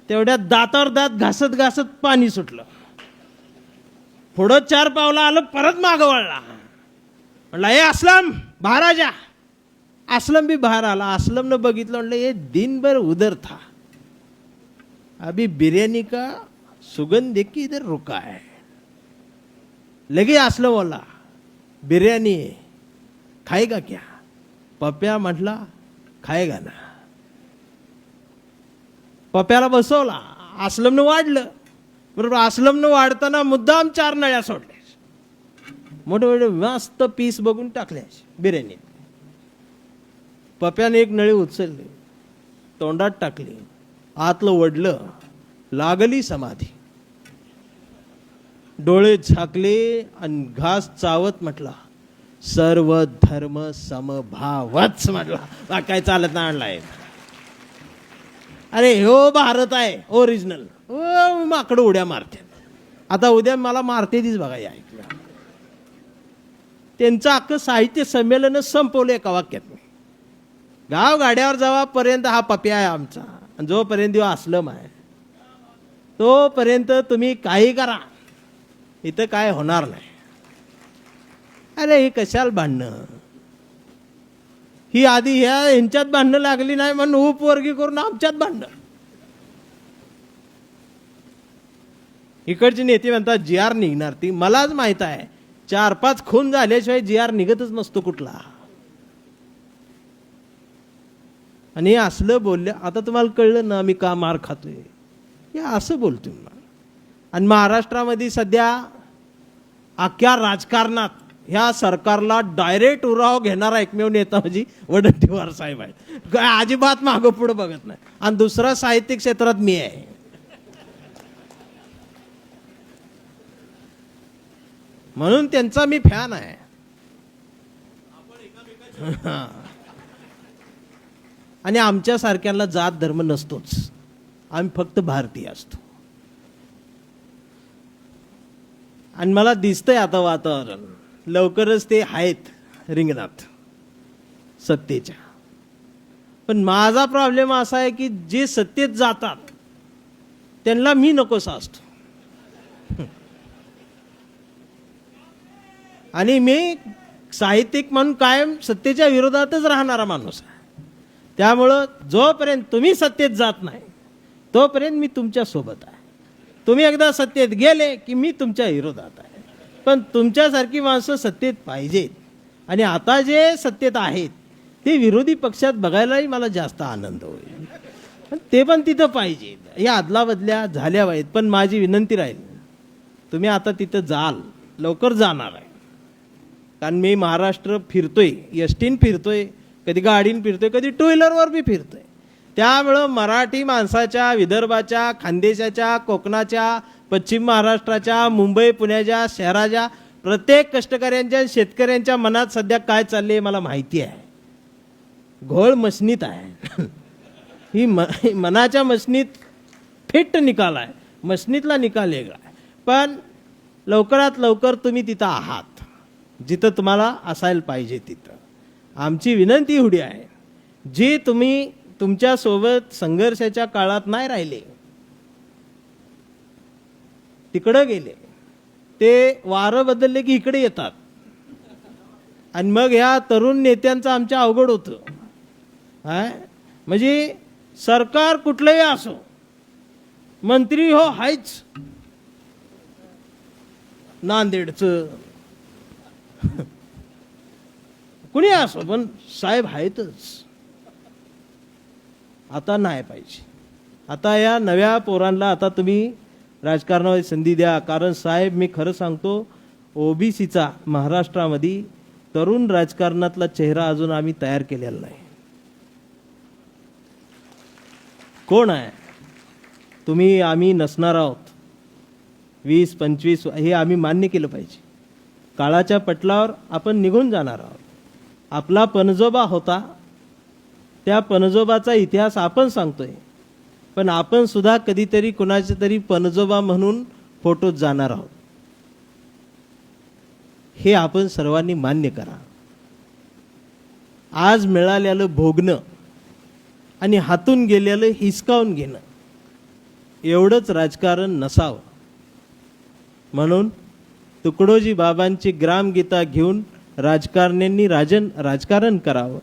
[SPEAKER 1] तेवढ्यात दातावर दात घासत घासत पाणी सुटलं. पुढं 4 पावलं आलं, परत मागं वळला. म्हणला हे अस्लम बाहेर आ जा. अस्लम भी बाहेर आला. अस्लमनं बघितलं, म्हणलं हे दिनभर उधर था, अभी बिर्याणी का सुगंध देख के इधर रुका है. लगे अस्लम बोला बिर्याणी है, खाएगा क्या? पप्या म्हटला खाएगा ना. पप्याला बसवला, अस्लमनं वाढलं. बरोबर अस्लमनं वाढताना मुद्दाम 4 नळ्या सोडल्या, मोठे मोठे मस्त पीस बघून टाकल्या बिर्याणीत. पप्याने एक नळी उचलली, तोंडात टाकली, आतलं वडलं, लागली समाधी. डोळे झाकले आणि घास चावत म्हटला सर्व धर्म समभावच. म्हटला काय चालत नाही आणलाय. अरे हो भारत आहे ओरिजिनल. माकडं उड्या मारते, आता उद्या मला मारते तीच बघा. या त्यांचं अख्खं साहित्य संमेलन संपवलं एका वाक्यात. गाव गाड्यावर जावापर्यंत हा पप्या आहे आमचा, आणि जोपर्यंत अस्लम आहे तोपर्यंत तुम्ही काही करा, इथं काय होणार नाही. अरे हे कशाला भांडणं? ही आधी ह्यांच्यात भांडणं लागली नाही म्हणून उपवर्गी करून आमच्यात भांडणं. इकडचे नेते म्हणतात जी आर निघणार. ती मलाच माहित आहे, 4-5 खून झाल्याशिवाय जी आर निघतच नसतो कुठला. आणि हे असलं बोलले. आता तुम्हाला कळलं ना मी का मार खातोय. हे असं बोलतोय मला. आणि महाराष्ट्रामध्ये सध्या अख्ख्या राजकारणात ह्या सरकारला डायरेक्ट उराव घेणारा एकमेव नेता म्हणजे वडेट्टीवार साहेब आहेत. काय अजिबात मागं पुढं बघत नाही. आणि दुसरा साहित्यिक क्षेत्रात मी आहे. म्हणून त्यांचा मी फॅन आहे. आणि आमच्या सारख्यांना जात धर्म नसतोच. आम्ही फक्त भारतीय असतो. आणि मला दिसतंय आता वातावरण लवकरच ते आहेत रिंगणात सत्तेच्या. पण माझा प्रॉब्लेम असा आहे की जे सत्तेत जातात त्यांना मी नकोसा असतो. आणि मी साहित्यिक म्हणून कायम सत्तेच्या विरोधातच राहणारा माणूस आहे. त्यामुळं जोपर्यंत तुम्ही सत्तेत जात नाही तोपर्यंत मी तुमच्या सोबत आहे. तुम्ही एकदा सत्तेत गेले की मी तुमच्या विरोधात आहे. पण तुमच्यासारखी माणसं सत्तेत पाहिजेत. आणि आता जे सत्तेत आहेत ते विरोधी पक्षात बघायलाही मला जास्त आनंद होईल. पण ते पण तिथं पाहिजेत. या अदलाबदल्या झाल्या पाहिजेत. पण माझी विनंती राहील तुम्ही आता तिथं जाल, लवकर जाणार आहे. कारण मी महाराष्ट्र फिरतोय, एसटीन फिरतोय, कधी गाडीन फिरतोय, कधी टू व्हीलरवर बी फिरतोय. त्यामुळं मराठी माणसाच्या, विदर्भाच्या, खानदेशाच्या, कोकणाच्या, पश्चिम महाराष्ट्राच्या, मुंबई पुण्याच्या शहराच्या प्रत्येक कष्टकऱ्यांच्या शेतकऱ्यांच्या मनात सध्या काय चालले मला माहिती आहे. घोळ मशनीत आहे. ही मनाच्या मशनीत फिट निकाल आहे. मशनीतला निकाल वेगळा आहे. पण लवकरात लवकर तुम्ही तिथं आहात जिथं तुम्हाला असायला पाहिजे तिथं. आमची विनंती एवढी आहे, जी तुम्ही तुमच्यासोबत संघर्षाच्या काळात नाही राहिले, तिकडं गेले, ते वारं बदलले की इकडे येतात. आणि मग ह्या तरुण नेत्यांचं आमच्या अवघड होतं. म्हणजे सरकार कुठलंही असो, मंत्री हो हायच नांदेडचं, कुणी असो, पण साहेब आहेतच. आता नाही पाहिजे. आता या नव्या पोरांना आता तुम्ही राजकारणामध्ये संधी द्या. कारण साहेब मी खरं सांगतो, ओबीसीचा महाराष्ट्रामध्ये तरुण राजकारणातला चेहरा अजून आम्ही तयार केलेला नाही. कोण आहे? तुम्ही आम्ही नसणार आहोत. 20-25 हे आम्ही मान्य केलं पाहिजे. काळाच्या पटलावर आपण निघून जाणार आहोत. आपला पणजोबा होता, त्या पणजोबाचा इतिहास आपण सांगतोय. पण आपण सुद्धा कधीतरी कुणाचे तरी पणजोबा म्हणून फोटोत जाणार आहोत. हे आपण सर्वांनी मान्य करा. आज मिळालेलं भोगणं आणि हातून गेलेलं हिसकावून घेणं एवढंच राजकारण नसावं. म्हणून तुकडोजी बाबांची ग्रामगीता घेऊन राजकारण्यांनी राजकारण करावं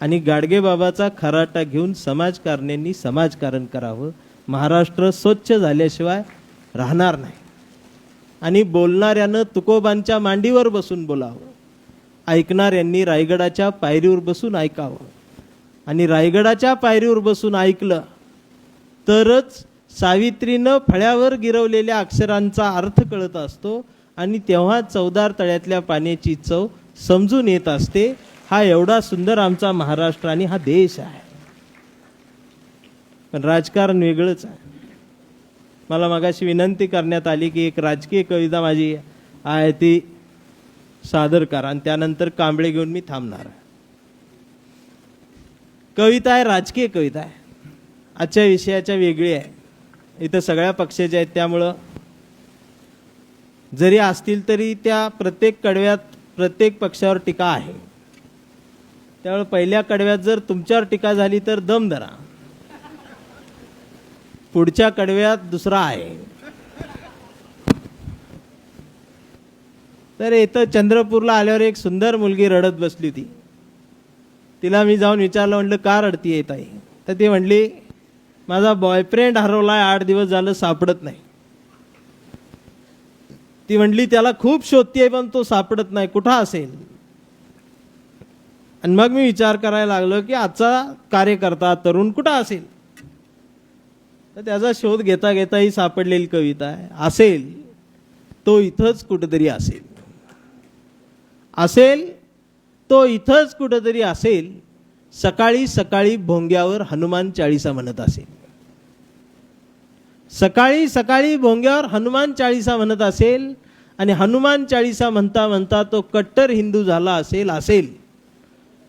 [SPEAKER 1] आणि गाडगेबाबाचा खराटा घेऊन समाजकारण्यांनी समाजकारण करावं. महाराष्ट्र स्वच्छ झाल्याशिवाय राहणार नाही. आणि बोलणाऱ्यानं तुकोबांच्या मांडीवर बसून बोलावं, ऐकणाऱ्यांनी रायगडाच्या पायरीवर बसून ऐकावं. आणि रायगडाच्या पायरीवर बसून ऐकलं तरच सावित्रीनं फळ्यावर गिरवलेल्या अक्षरांचा अर्थ कळत असतो. आणि तेव्हा चवदार तळ्यातल्या पाण्याची चव समजून येत असते. हा एवढा सुंदर आमचा महाराष्ट्र आणि हा देश आहे. पण राजकारण वेगळंच आहे. मला मगाशी विनंती करण्यात आली की एक राजकीय कविता माझी आहे ती सादर करा, आणि त्यानंतर कांबळे घेऊन मी थांबणार आहे. कविता आहे, राजकीय कविता आहे. आजच्या विषयाच्या वेगळी आहे. इथं सगळ्या पक्षाच्या आहेत, त्यामुळं जरी असतील तरी त्या प्रत्येक कडव्यात प्रत्येक पक्षावर टीका आहे. त्यामुळे पहिल्या कडव्यात जर तुमच्यावर टीका झाली तर दम धरा. पुढच्या कडव्यात दुसरा आहे. तर इथं चंद्रपूरला आल्यावर एक सुंदर मुलगी रडत बसली होती. तिला मी जाऊन विचारलं, म्हटलं का रडती येत आहे? तर ती म्हणली माझा बॉयफ्रेंड हरवलाय, 8 दिवस झालं सापडत नाही. ती म्हणली त्याला खूप शोधतीये पण तो सापडत नाही, कुठं असेल? आणि मग मी विचार करायला लागलो की आजचा कार्यकर्ता तरुण कुठं असेल. तर त्याचा शोध घेता घेता ही सापडलेली कविता आहे. असेल तो इथंच कुठेतरी असेल, असेल तो इथंच कुठेतरी असेल, सकाळी सकाळी भोंग्यावर हनुमान चाळीसा म्हणत असेल. सकाळी सकाळी भोंग्यावर हनुमान चाळीसा म्हणत असेल आणि हनुमान चाळीसा म्हणता म्हणता तो कट्टर हिंदू झाला असेल. असेल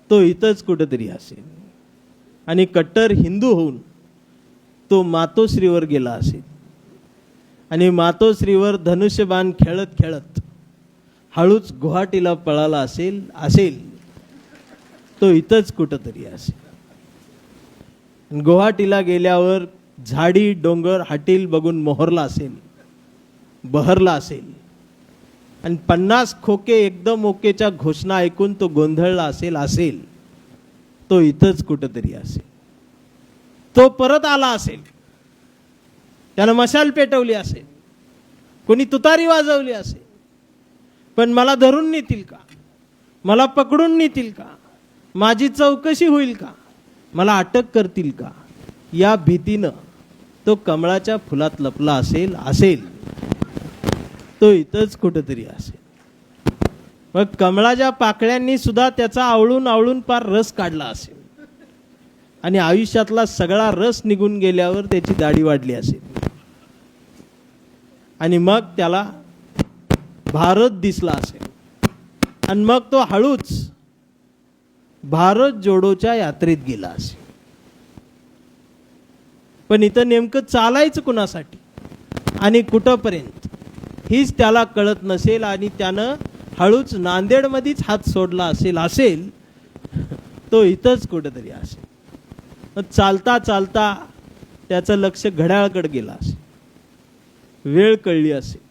[SPEAKER 1] तो इथंच कुठेतरी असेल आणि कट्टर हिंदू होऊन तो मातोश्रीवर गेला असेल आणि मातोश्रीवर धनुष्यबाण खेळत खेळत हळूच गुवाहाटीला पळाला असेल. असेल तो इथंच कुठेतरी असेल. गुवाहाटीला गेल्यावर झाडी डोंगर हाटील बघून मोहरला असेल, बहरला असेल आणि 50 खोके एकदम ओकेच्या घोषणा ऐकून तो गोंधळला असेल. असेल तो इथंच कुठेतरी असेल. तो परत आला असेल, त्यानं मशाल पेटवली असेल, कोणी तुतारी वाजवली असेल, पण मला धरून नेतील का, मला पकडून नेतील का, माझी चौकशी होईल का, मला अटक करतील का, या भीतीनं तो कमळाच्या फुलात लपला असेल. असेल तो इथंच कुठेतरी असेल. मग कमळाच्या पाकळ्यांनी सुद्धा त्याचा आवळून आवळून पार रस काढला असेल आणि आयुष्यातला सगळा रस निघून गेल्यावर त्याची दाढी वाढली असेल आणि मग त्याला भारत दिसला असेल आणि मग तो हळूच भारत जोडोच्या यात्रेत गेला असेल. पण इथं नेमकं चालायचं कुणासाठी आणि कुठंपर्यंत हीच त्याला कळत नसेल आणि त्यानं हळूच नांदेडमध्येच हात सोडला असेल. असेल तो इथंच कुठेतरी असेल. चालता चालता त्याचं लक्ष घड्याळाकडे गेला असेल, वेळ कळली असेल.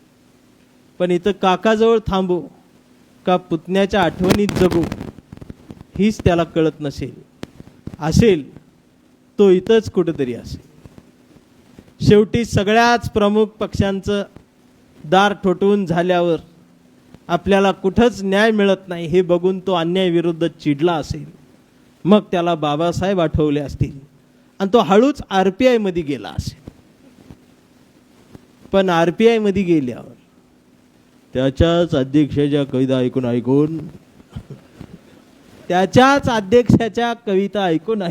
[SPEAKER 1] पण इथं काकाजवळ थांबू का पुतण्याच्या आठवणीत जगू हीच त्याला कळत नसेल. असेल तो इथंच कुठेतरी असेल. शेवटी सगळ्याच प्रमुख पक्षांचं दार ठोठवून झाल्यावर आपल्याला कुठंच न्याय मिळत नाही हे बघून तो अन्यायाविरुद्ध चिडला असेल. मग त्याला बाबासाहेब आठवले असतील आणि तो हळूच RPI मध्ये गेला असेल. पण RPI मध्ये गेल्यावर त्याच्याच अध्यक्षाच्या कविता ऐकून त्याच्याच अध्यक्षाच्या कविता ऐकून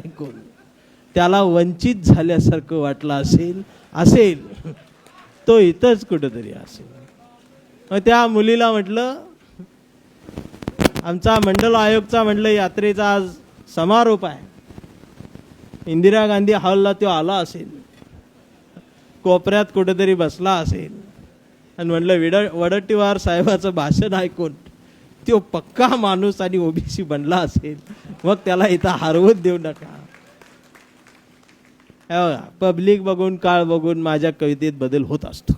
[SPEAKER 1] त्याला वंचित झाल्यासारखं वाटलं असेल. असेल तो इथंच कुठेतरी असेल. मग त्या मुलीला म्हटलं, आमचा मंडल आयोगचा म्हटलं यात्रेचा आज समारोप आहे, इंदिरा गांधी हॉलला तो आला असेल, कोपऱ्यात कुठेतरी बसला असेल आणि म्हटलं वडट्टीवार साहेबाचं भाषण ऐकून तो पक्का माणूस आणि OBC बनला असेल. मग त्याला इथं हरवत देऊ नका. पब्लिक बघून काळ बघून माझ्या कवितेत बदल होत असतो.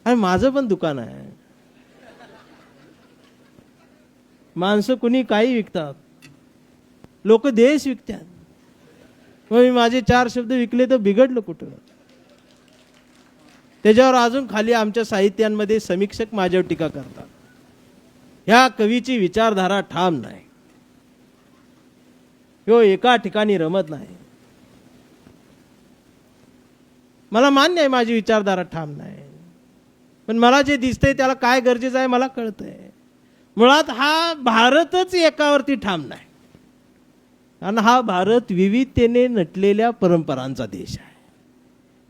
[SPEAKER 1] आणि माझं पण दुकान आहे. माणसं कुणी काही विकतात, लोक देश विकतात. मग मी माझे 4 शब्द विकले तर बिघडलं कुठं? त्याच्यावर अजून खाली आमच्या साहित्यांमध्ये समीक्षक माझ्यावर टीका करतात, ह्या कवीची विचारधारा ठाम नाही, ह्यो एका ठिकाणी रमत नाही. मला मान्य आहे माझी विचारधारा ठाम नाही, पण मला जे दिसतंय त्याला काय गरजेचं आहे मला कळतंय. मुळात हा भारतच एकावरती ठाम नाही, कारण हा भारत विविधतेने नटलेल्या परंपरांचा देश आहे.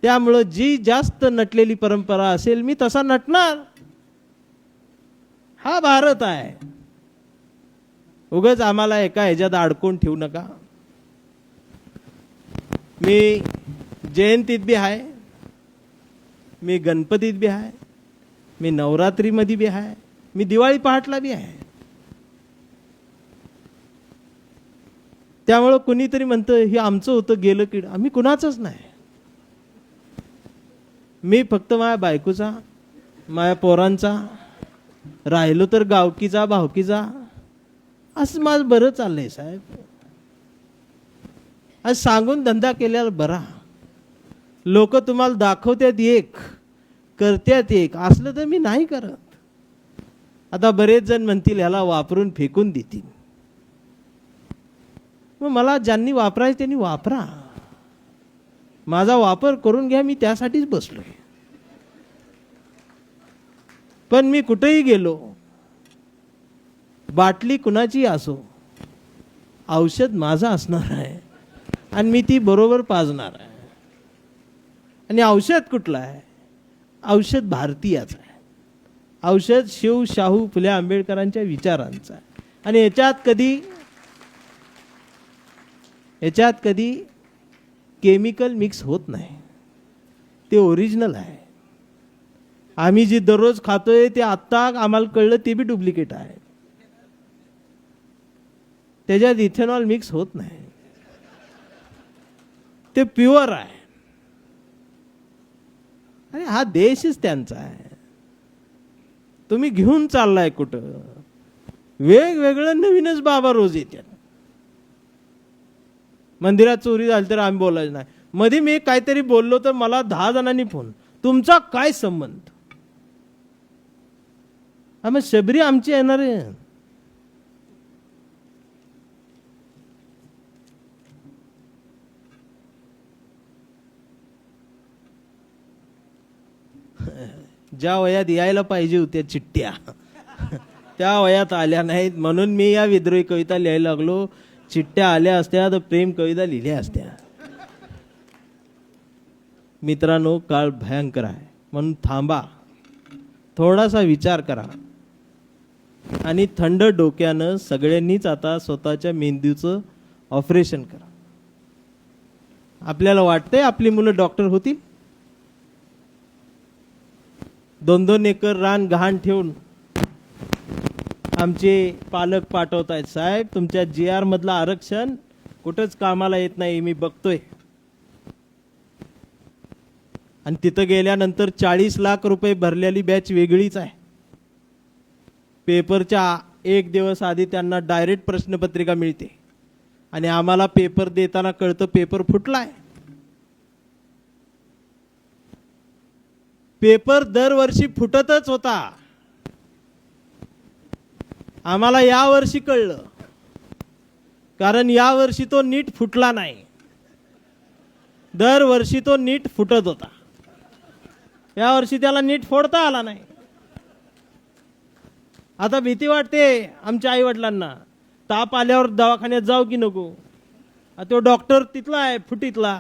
[SPEAKER 1] त्यामुळं जी जास्त नटलेली परंपरा असेल मी तसा नटणार. हा भारत आहे. उगाच आम्हाला एका ह्याच्यात अडकून ठेवू नका. मी जयंतीत बी आहे, मी गणपतीत बी आहे, मी नवरात्रीमध्ये बी आहे, मी दिवाळी पहाटला बी आहे. त्यामुळं कुणीतरी म्हणतं हे आमचं होतं गेलं की, आम्ही कुणाचंच नाही. मी फक्त माझ्या बायकोचा, माझ्या पोरांचा, राहिलो तर गावकीचा भावकीचा, असं माझं बरं चाललंय साहेब. आज सांगून धंदा केल्यावर बरा. लोक तुम्हाला दाखवतात एक, करतात एक, असलं तर मी नाही करत. आता बरेच जण म्हणतील ह्याला वापरून फेकून देतील. मग मला ज्यांनी वापरायचं त्यांनी वापरा, माझा वापर करून घ्या, मी त्यासाठीच बसलोय. पण मी कुठेही गेलो, बाटली कुणाची असो, औषध माझं असणार आहे आणि मी ती बरोबर पाजणार आहे. आणि औषध कुठलं आहे? औषध भारतीयाचं आहे. औषध शिव शाहू फुले आंबेडकरांच्या विचारांचं आहे. आणि याच्यात कधी केमिकल मिक्स होत नाही, ते ओरिजिनल आहे. आम्ही जे दररोज खातोय ते आत्ता आम्हाला कळलं ते बी डुप्लिकेट आहे. त्याच्यात इथेनॉल मिक्स होत नाही, ते प्युअर आहे. अरे हा देशच त्यांचा आहे. तुम्ही घेऊन चाललाय कुठं? वेगवेगळं नवीनच बाबा रोज येतात. मंदिरात चोरी झाली तर आम्ही बोलायचं नाही. मध्ये मी काहीतरी बोललो तर मला 10 जणांनी फोन, तुमचा काय संबंध? आम्ही शबरी आमची येणार आहे. ज्या वयात यायला पाहिजे होत्या चिठ्ठ्या त्या वयात आल्या नाहीत, म्हणून मी या विद्रोही कविता लिहायला लागलो. चिठ्ठ्या आल्या असत्या तर प्रेम कविता लिहिल्या असत्या. मित्रांनो, काळ भयंकर आहे, म्हणून थांबा, थोडासा विचार करा आणि थंड डोक्यानं सगळ्यांनीच आता स्वतःच्या मेंदूचं ऑपरेशन करा. आपल्याला वाटतंय आपली मुलं डॉक्टर होतील? 2-2 एकर रान गहाण ठेवून आमचे पालक पाठवत आहेत, साहेब तुमच्या GR मधलं आरक्षण कुठंच कामाला येत नाही, मी बघतोय. आणि तिथं गेल्यानंतर 40 लाख रुपये भरलेली बॅच वेगळीच आहे. पेपरच्या 1 दिवस आधी त्यांना डायरेक्ट प्रश्नपत्रिका मिळते आणि आम्हाला पेपर देताना कळतं पेपर फुटलाय. पेपर दरवर्षी फुटतच होता, आम्हाला यावर्षी कळलं, कारण यावर्षी तो नीट फुटला नाही. दरवर्षी तो नीट फुटत होता, यावर्षी त्याला नीट फोडता आला नाही. आता भीती वाटते आमच्या आई वडिलांना, ताप आल्यावर दवाखान्यात जाऊ की नको? तो डॉक्टर तिथला आहे फुटीतला.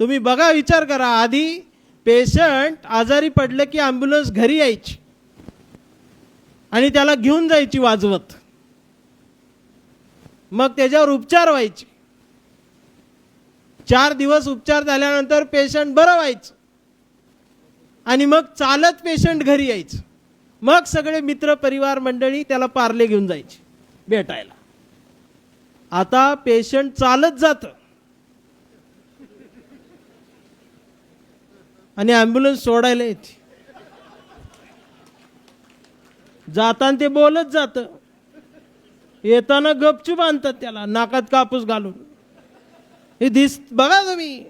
[SPEAKER 1] तुम्ही बघा, विचार करा, आधी पेशंट आजारी पडले की ॲम्ब्युलन्स घरी यायची आणि त्याला घेऊन जायची वाजवत, मग त्याच्यावर उपचार व्हायचे. 4 दिवस उपचार झाल्यानंतर पेशंट बरं व्हायचं आणि मग चालत पेशंट घरी यायचं. मग सगळे मित्र परिवार मंडळी त्याला पार्ले घेऊन जायचे भेटायला. आता पेशंट चालत जातं आणि ॲम्ब्युलन्स सोडायला येते. जाताना ते बोलत जातं, येताना गपचूप आणतात त्याला नाकात कापूस घालून. हे बघा तुम्ही,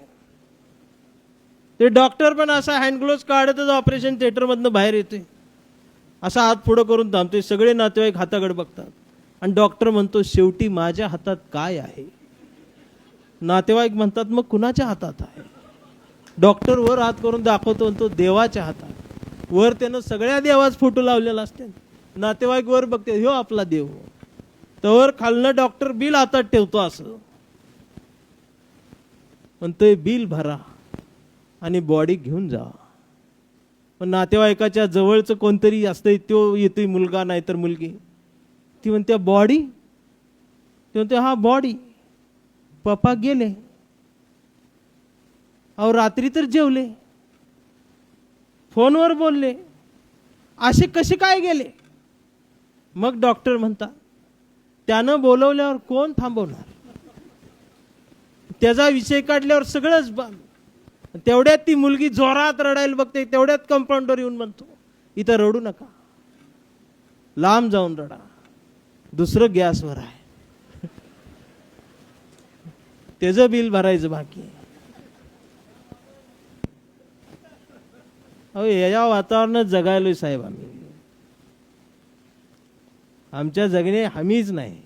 [SPEAKER 1] ते डॉक्टर पण असा हँडग्लोव्स काढतच ऑपरेशन थिएटर मधनं बाहेर येते, असा हात पुढं करून थांबते. सगळे नातेवाईक हाताकडे बघतात आणि डॉक्टर म्हणतो, शेवटी माझ्या हातात काय आहे? नातेवाईक म्हणतात, मग कुणाच्या हातात आहे? डॉक्टर वर हात करून दाखवतो, म्हणतो देवाच्या हातात. वर त्यानं सगळ्या देवाच फोटो लावलेला असते. नातेवाईक वर बघते, ह्यो आपला देव. तर खालनं डॉक्टर बिल हातात ठेवतो, असं म्हणतोय बिल भरा आणि बॉडी घेऊन जा. पण नातेवाईकाच्या जवळचं कोणतरी असतंय, तो येतोय, मुलगा नाही तर मुलगी. ती म्हणते बॉडी, ते म्हणते हा बॉडी, पप्पा गेले. अहो रात्री तर जेवले, फोनवर बोलले, असे कसे काय गेले? मग डॉक्टर म्हणतात, त्यानं बोलवल्यावर कोण थांबवणार? त्याचा विषय काढल्यावर सगळंच बंद. तेवढ्यात ती मुलगी जोरात रडायला बघते, तेवढ्यात कंपाऊंडर येऊन म्हणतो, इथं रडू नका, लांब जाऊन रडा, दुसरं गॅसवर आहे, त्याचं बिल भरायचं बाकी आहे. अहो या वातावरणात जगायलोय साहेब आम्ही. आमच्या जगणे हमीच नाही.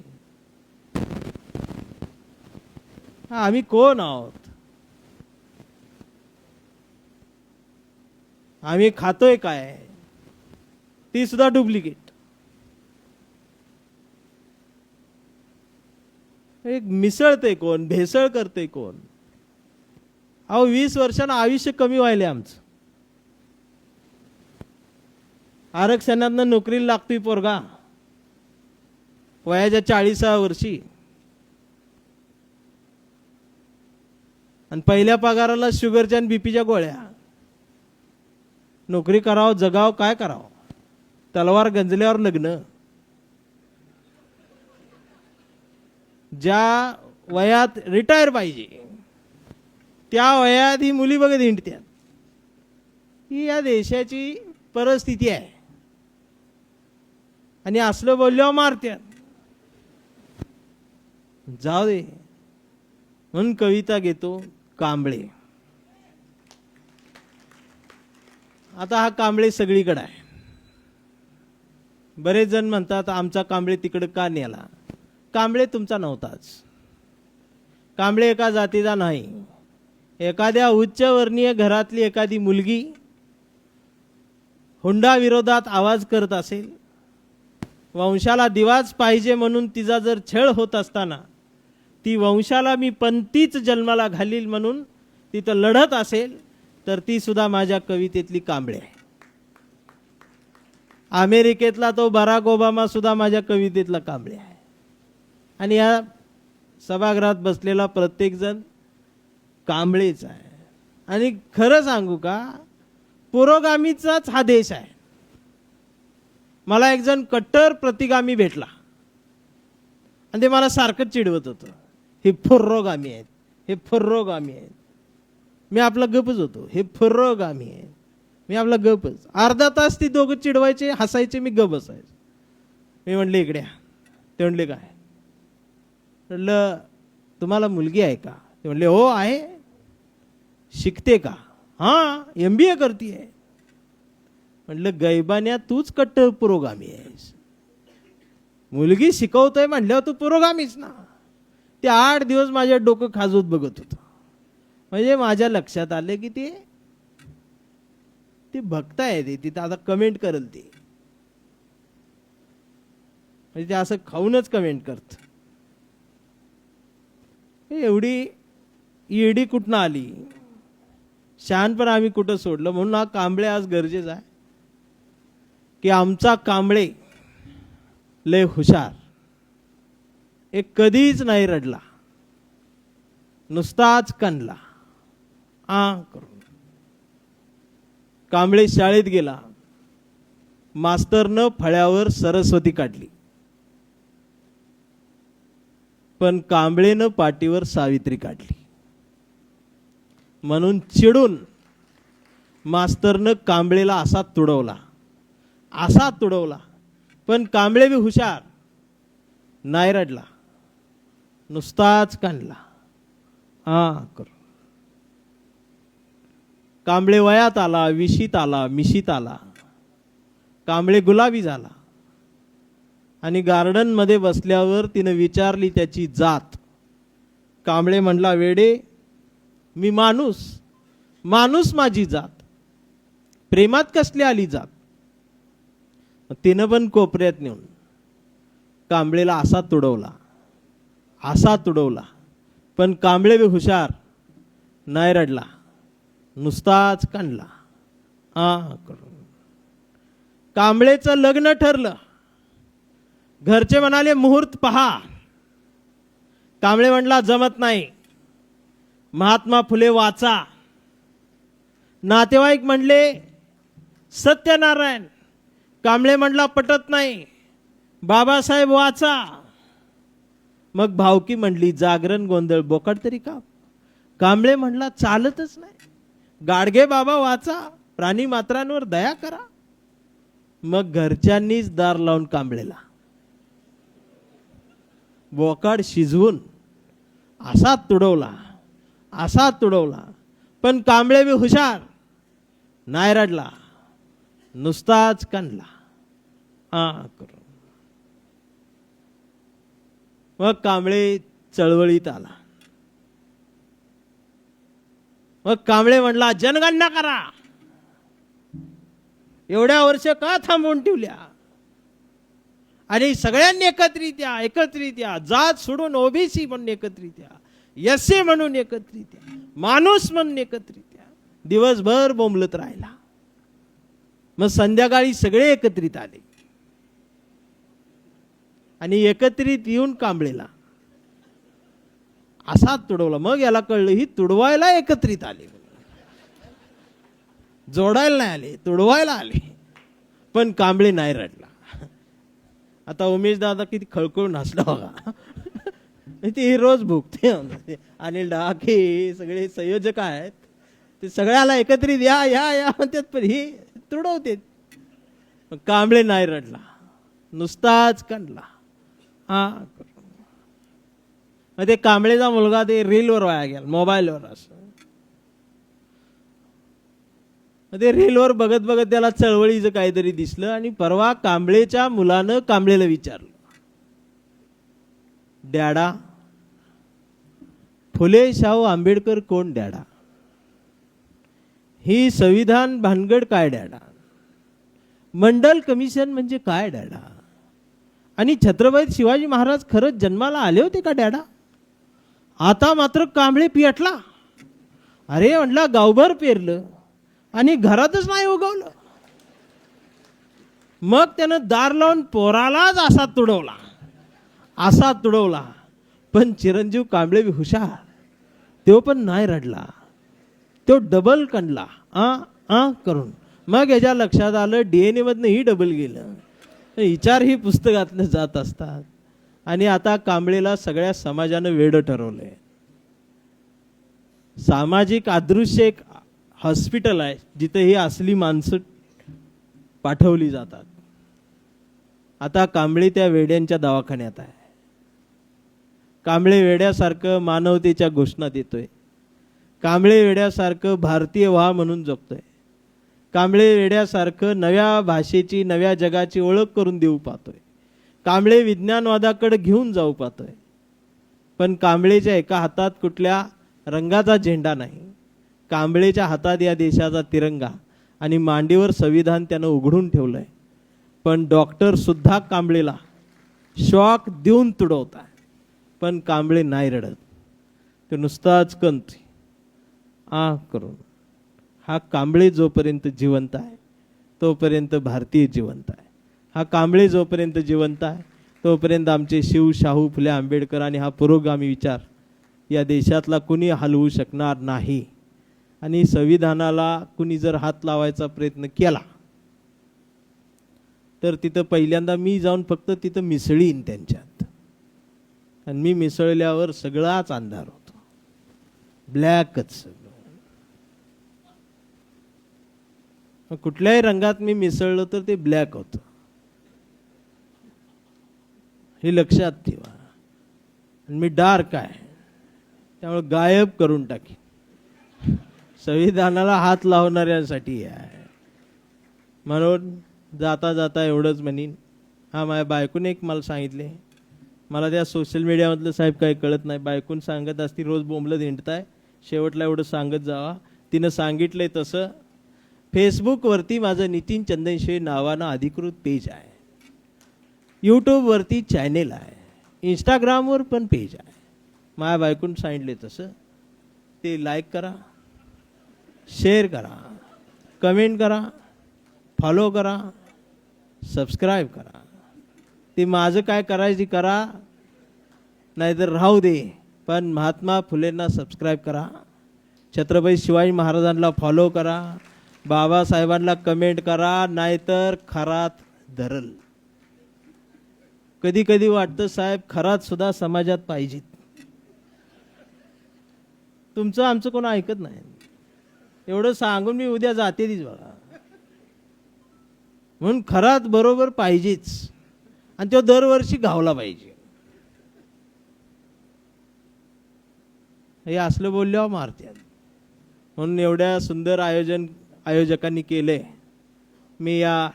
[SPEAKER 1] आम्ही कोण आहोत? आम्ही खातोय काय ती सुद्धा डुप्लिकेट. एक मिसळते कोण, भेसळ करते कोण? अहो 20 वर्षांना आयुष्य कमी व्हायले आमचं. आरक्षणातनं नोकरीला लागतोय पोरगा वयाच्या 40व्या वर्षी, आणि पहिल्या पगाराला शुगरच्या आणि बीपीच्या गोळ्या. नोकरी करावं, जगावं, काय करावं? तलवार गंजल्यावर लग्न. ज्या वयात रिटायर पाहिजे त्या वयात ही मुली बघत हिंडत्यात. ही या देशाची परिस्थिती आहे. आणि असलं बोलल्यावर मारत्यात. जाऊ दे म्हणून कविता घेतो कांबळे. आता हा कांबळे सगळीकडे आहे. बरेच जण म्हणतात आमचा कांबळे तिकडे का नेला. कांबळे तुमचा नव्हताच. कांबळे एका जातीचा नाही. एखाद्या उच्चवर्णीय घरातली एखादी मुलगी हुंडा विरोधात आवाज करत असेल, वंशाला दिवाच पाहिजे म्हणून तिचा जर छळ होत असताना ती वंशाला मी पंथीच जन्माला घालील म्हणून तिथं लढत असेल, तर ती सुद्धा माझ्या कवितेतली कांबळे आहे. अमेरिकेतला तो बराक ओबामा सुद्धा माझ्या कवितेतला कांबळे आहे. आणि या सभागृहात बसलेला प्रत्येक जण कांबळेच आहे. आणि खरं सांगू का, पुरोगामीचाच हा देश आहे. मला एक जण कट्टर प्रतिगामी भेटला आणि ते मला सारखं चिडवत होतं, हे पुरोगामी आहेत, हे पुरोगामी आहेत. मी आपला गपच होतो, हे पुरोगामी आहेत. मी आपला गपच. अर्धा तास ती दोघं चिडवायचे, हसायचे, मी गप बसायचो. मी म्हणले इकडे. ते म्हणले काय? म्हटलं तुम्हाला मुलगी आहे का? ते म्हणले हो आहे. शिकते का? हां MBA करतीये. म्हटलं गैबान्या तूच कट्टर पुरोगामी आहेस. मुलगी शिकवतोय म्हणल्यावर तू पुरोगामीच ना. ते 8 दिवस माझ्या डोकं खाजवत बघत होतं. म्हणजे माझ्या लक्षात आले की ते भक्त आहे. ते तिथं आता कमेंट करेल ते. म्हणजे ते असं खाऊनच कमेंट करत. एवढी ईडी कुठनं आली? शहाणपण आम्ही कुठं सोडलं? म्हणून हा कांबळे आज गरजेचा आहे की आमचा कांबळे लय हुशार. एक कधीच नाही रडला, नुसताच कणला. करून कांबळे शाळेत गेला. मास्तरनं फळ्यावर सरस्वती काढली, पण कांबळेनं पाटीवर सावित्री काढली. म्हणून चिडून मास्तरनं कांबळेला असा तुडवला, असा तुडवला. पण कांबळे बी हुशार, नाही रडला, नुसताच काढला. करून कांबळे वयात आला, विशीत आला, मिशीत आला. कांबळे गुलाबी झाला. आणि गार्डन मध्ये बसल्यावर तिने विचारली त्याची जात. कांबळे म्हणला वेडे मी माणूस, माणूस माझी जात, प्रेमात कसली आली जात. तिनं पण कोपऱ्यात नेऊन कांबळेला असा तुडवला, असा तुडवला. पण कांबळे बी हुशार, नाही रडला, नुसताच काढला. करून कांबळेचं लग्न ठरलं. घरचे म्हणाले मुहूर्त पहा. कांबळे म्हणला जमत नाही, महात्मा फुले वाचा. नातेवाईक म्हणले सत्यनारायण. कांबळे म्हणला पटत नाही, बाबासाहेब वाचा. मग भावकी म्हणली जागरण गोंधळ बोकाड तरी का. कांबळे म्हणला चालतच नाही, गाडगे बाबा वाचा, प्राणी मात्रांवर दया करा. मग घरच्यांनीच दार लावून कांबळेला बोकाड शिजवून असा तुडवला, असा तुडवला. पण कांबळे बी हुशार, नाही रडला, नुसताच काढला. करून मग कांबळे चळवळीत आला. मग कांबळे म्हणला, जनगणना करा. एवढ्या वर्ष का थांबवून ठेवल्या? आणि सगळ्यांनी एकत्रित या, जात सोडून ओबीसी म्हणून एकत्रित या, एससी म्हणून एकत्रित या, माणूस म्हणून एकत्रित या. दिवसभर बोंबलत राहिला. मग संध्याकाळी सगळे एकत्रित आले आणि एकत्रित येऊन कांबळेला असा तुडवला. मग याला कळलं ही तुडवायला एकत्रित आले, जोडायला नाही आले, तुडवायला आले. पण कांबळे नाही रडला. आता उमेश दादा किती खळखळून हसला बघा. ते रोज भुगते. अनिल डाके सगळे संयोजक आहेत, ते सगळ्याला एकत्रित या या या म्हणतात, पण ही तुडवते. कांबळे नाही रडला, नुसताच कणला. मग ते कांबळेचा मुलगा ते रीलवर वाया गेला, मोबाईलवर. असं ते रीलवर बघत बघत त्याला चळवळीचं काहीतरी दिसलं. आणि परवा कांबळेच्या मुलानं कांबळेला विचारलं, डॅडा, फुले शाहू आंबेडकर कोण डॅडा? ही संविधान भानगड काय डॅडा? मंडल कमिशन म्हणजे काय डॅडा? आणि छत्रपती शिवाजी महाराज खरंच जन्माला आले होते का डॅडा? आता मात्र कांबळे पियटला. अरे म्हटला, गावभर पेरलं आणि घरातच नाही उगवलं. मग त्यानं दार लावून पोरालाच असा तुडवला. पण चिरंजीव कांबळे बी हुशार, तो पण नाही रडला, तो डबल कणला करून. मग याच्या लक्षात आलं DNA मधनं ही डबल गेलं. विचार ही पुस्तकातनं जात असतात. आणि आता कांबळेला सगळ्या समाजानं वेडं ठरवलंय. सामाजिक अदृश्य एक हॉस्पिटल आहे जिथे ही असली माणसं पाठवली जातात. आता कांबळे त्या वेड्यांच्या दवाखान्यात आहे. कांबळे वेड्यासारखं मानवतेच्या घोषणा देतोय. कांबळे वेड्यासारखं भारतीय व्हा म्हणून जगतोय. कांबळे वेड्यासारखं नव्या भाषेची, नव्या जगाची ओळख करून देऊ पाहतोय. कांबळे विज्ञानवादाकडे घेऊन जाऊ पाहतोय. पण कांबळेच्या एका हातात कुठल्या रंगाचा झेंडा नाही. कांबळेच्या हातात या देशाचा तिरंगा आणि मांडीवर संविधान त्यानं उघडून ठेवलंय. पण डॉक्टर सुद्धा कांबळेला शॉक देऊन तुडवताय. पण कांबळे नाही रडत, ते नुसताच कंती करून. हा कांबळे जोपर्यंत जिवंत आहे तोपर्यंत भारतीय जिवंत आहे. हा कांबळे जोपर्यंत जिवंत आहे तोपर्यंत आमचे शिव, शाहू, फुले, आंबेडकर आणि हा पुरोगामी विचार या देशातला कुणी हलवू शकणार नाही. आणि संविधानाला कुणी जर हात लावायचा प्रयत्न केला तर तिथं पहिल्यांदा मी जाऊन फक्त तिथं मिसळीन त्यांच्यात. आणि मी मिसळल्यावर सगळाच अंधार होतो, ब्लॅकच सगळं. कुठल्याही रंगात मी मिसळलं तर ते ब्लॅक होतं, हे लक्षात ठेवा. आणि मी डार्क आहे त्यामुळे गायब करून टाकीन. संविधानाला हात लावणाऱ्यांसाठी आहे. म्हणून जाता जाता एवढंच म्हणीन. माझ्या बायकोने एक मला सांगितले, मला त्या सोशल मीडियामधलं साहेब काही कळत नाही, बायकून सांगत असती रोज बोंबलं हिंडताय, शेवटला एवढं सांगत जावा. तिनं सांगितलंय तसं. फेसबुकवरती माझं नितीन चंदनशिवे नावानं अधिकृत पेज आहे. यूट्यूबवरती चॅनेल आहे. इंस्टाग्रामवर पण पेज आहे. माझ्या बायकून सांगितले तसं ते लाईक करा, शेअर करा, कमेंट करा, फॉलो करा, सबस्क्राईब करा. ते माझं काय करायची करा, नाहीतर राहू दे. पण महात्मा फुलेंना सबस्क्राईब करा, छत्रपती शिवाजी महाराजांना फॉलो करा, बाबासाहेबांना कमेंट करा, नाहीतर खरात धरल. कधी कधी वाटतं साहेब खरात सुद्धा समाजात पाहिजेत. तुमचं आमचं कोण ऐकत नाही. एवढं सांगून मी उद्या जाते तीच बघा. म्हणून खरात बरोबर पाहिजेच. आणि तो दरवर्षी गावला पाहिजे. हे असलं बोलल्यावर मारतात. म्हणून एवढ्या सुंदर आयोजकांनी केले. मी या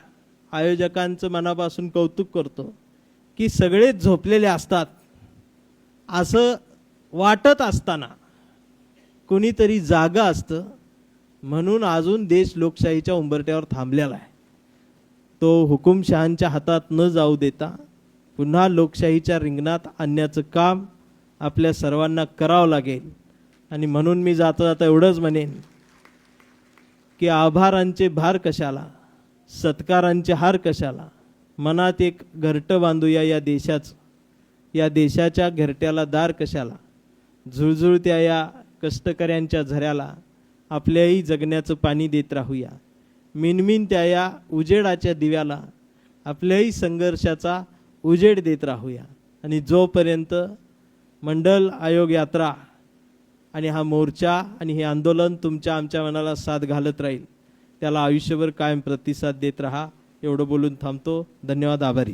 [SPEAKER 1] आयोजकांचं मनापासून कौतुक करतो की सगळेच झोपलेले असतात असं वाटत असताना कोणीतरी जागा असतं म्हणून अजून देश लोकशाहीच्या उंबरठ्यावर थांबलेला आहे. तो हुकुमशहांच्या हातात न जाऊ देता पुन्हा लोकशाहीच्या रिंगणात आणण्याचं काम आपल्या सर्वांना करावं लागेल. आणि म्हणून मी जाता जाता एवढंच म्हणेन की आभारांचे भार कशाला, सत्कारांचे हार कशाला, मनात एक घरटं बांधूया या देशाचं, या देशाच्या घरट्याला दार कशाला, झुळझुळत्या या कष्टकऱ्यांच्या झऱ्याला आपल्याही जगण्याचं पाणी देत राहूया, मिनमिनत्या या उजेडाच्या दिव्याला आपल्याही संघर्षाचा उजेड देत राहूया. आणि जोपर्यंत मंडल आयोग यात्रा आणि हा मोर्चा आणि हे आंदोलन तुमच्या आमच्या मनाला साथ घालत राहील, त्याला आयुष्यभर कायम प्रतिसाद देत राहा. एवढं बोलून थांबतो. धन्यवाद. आभारी.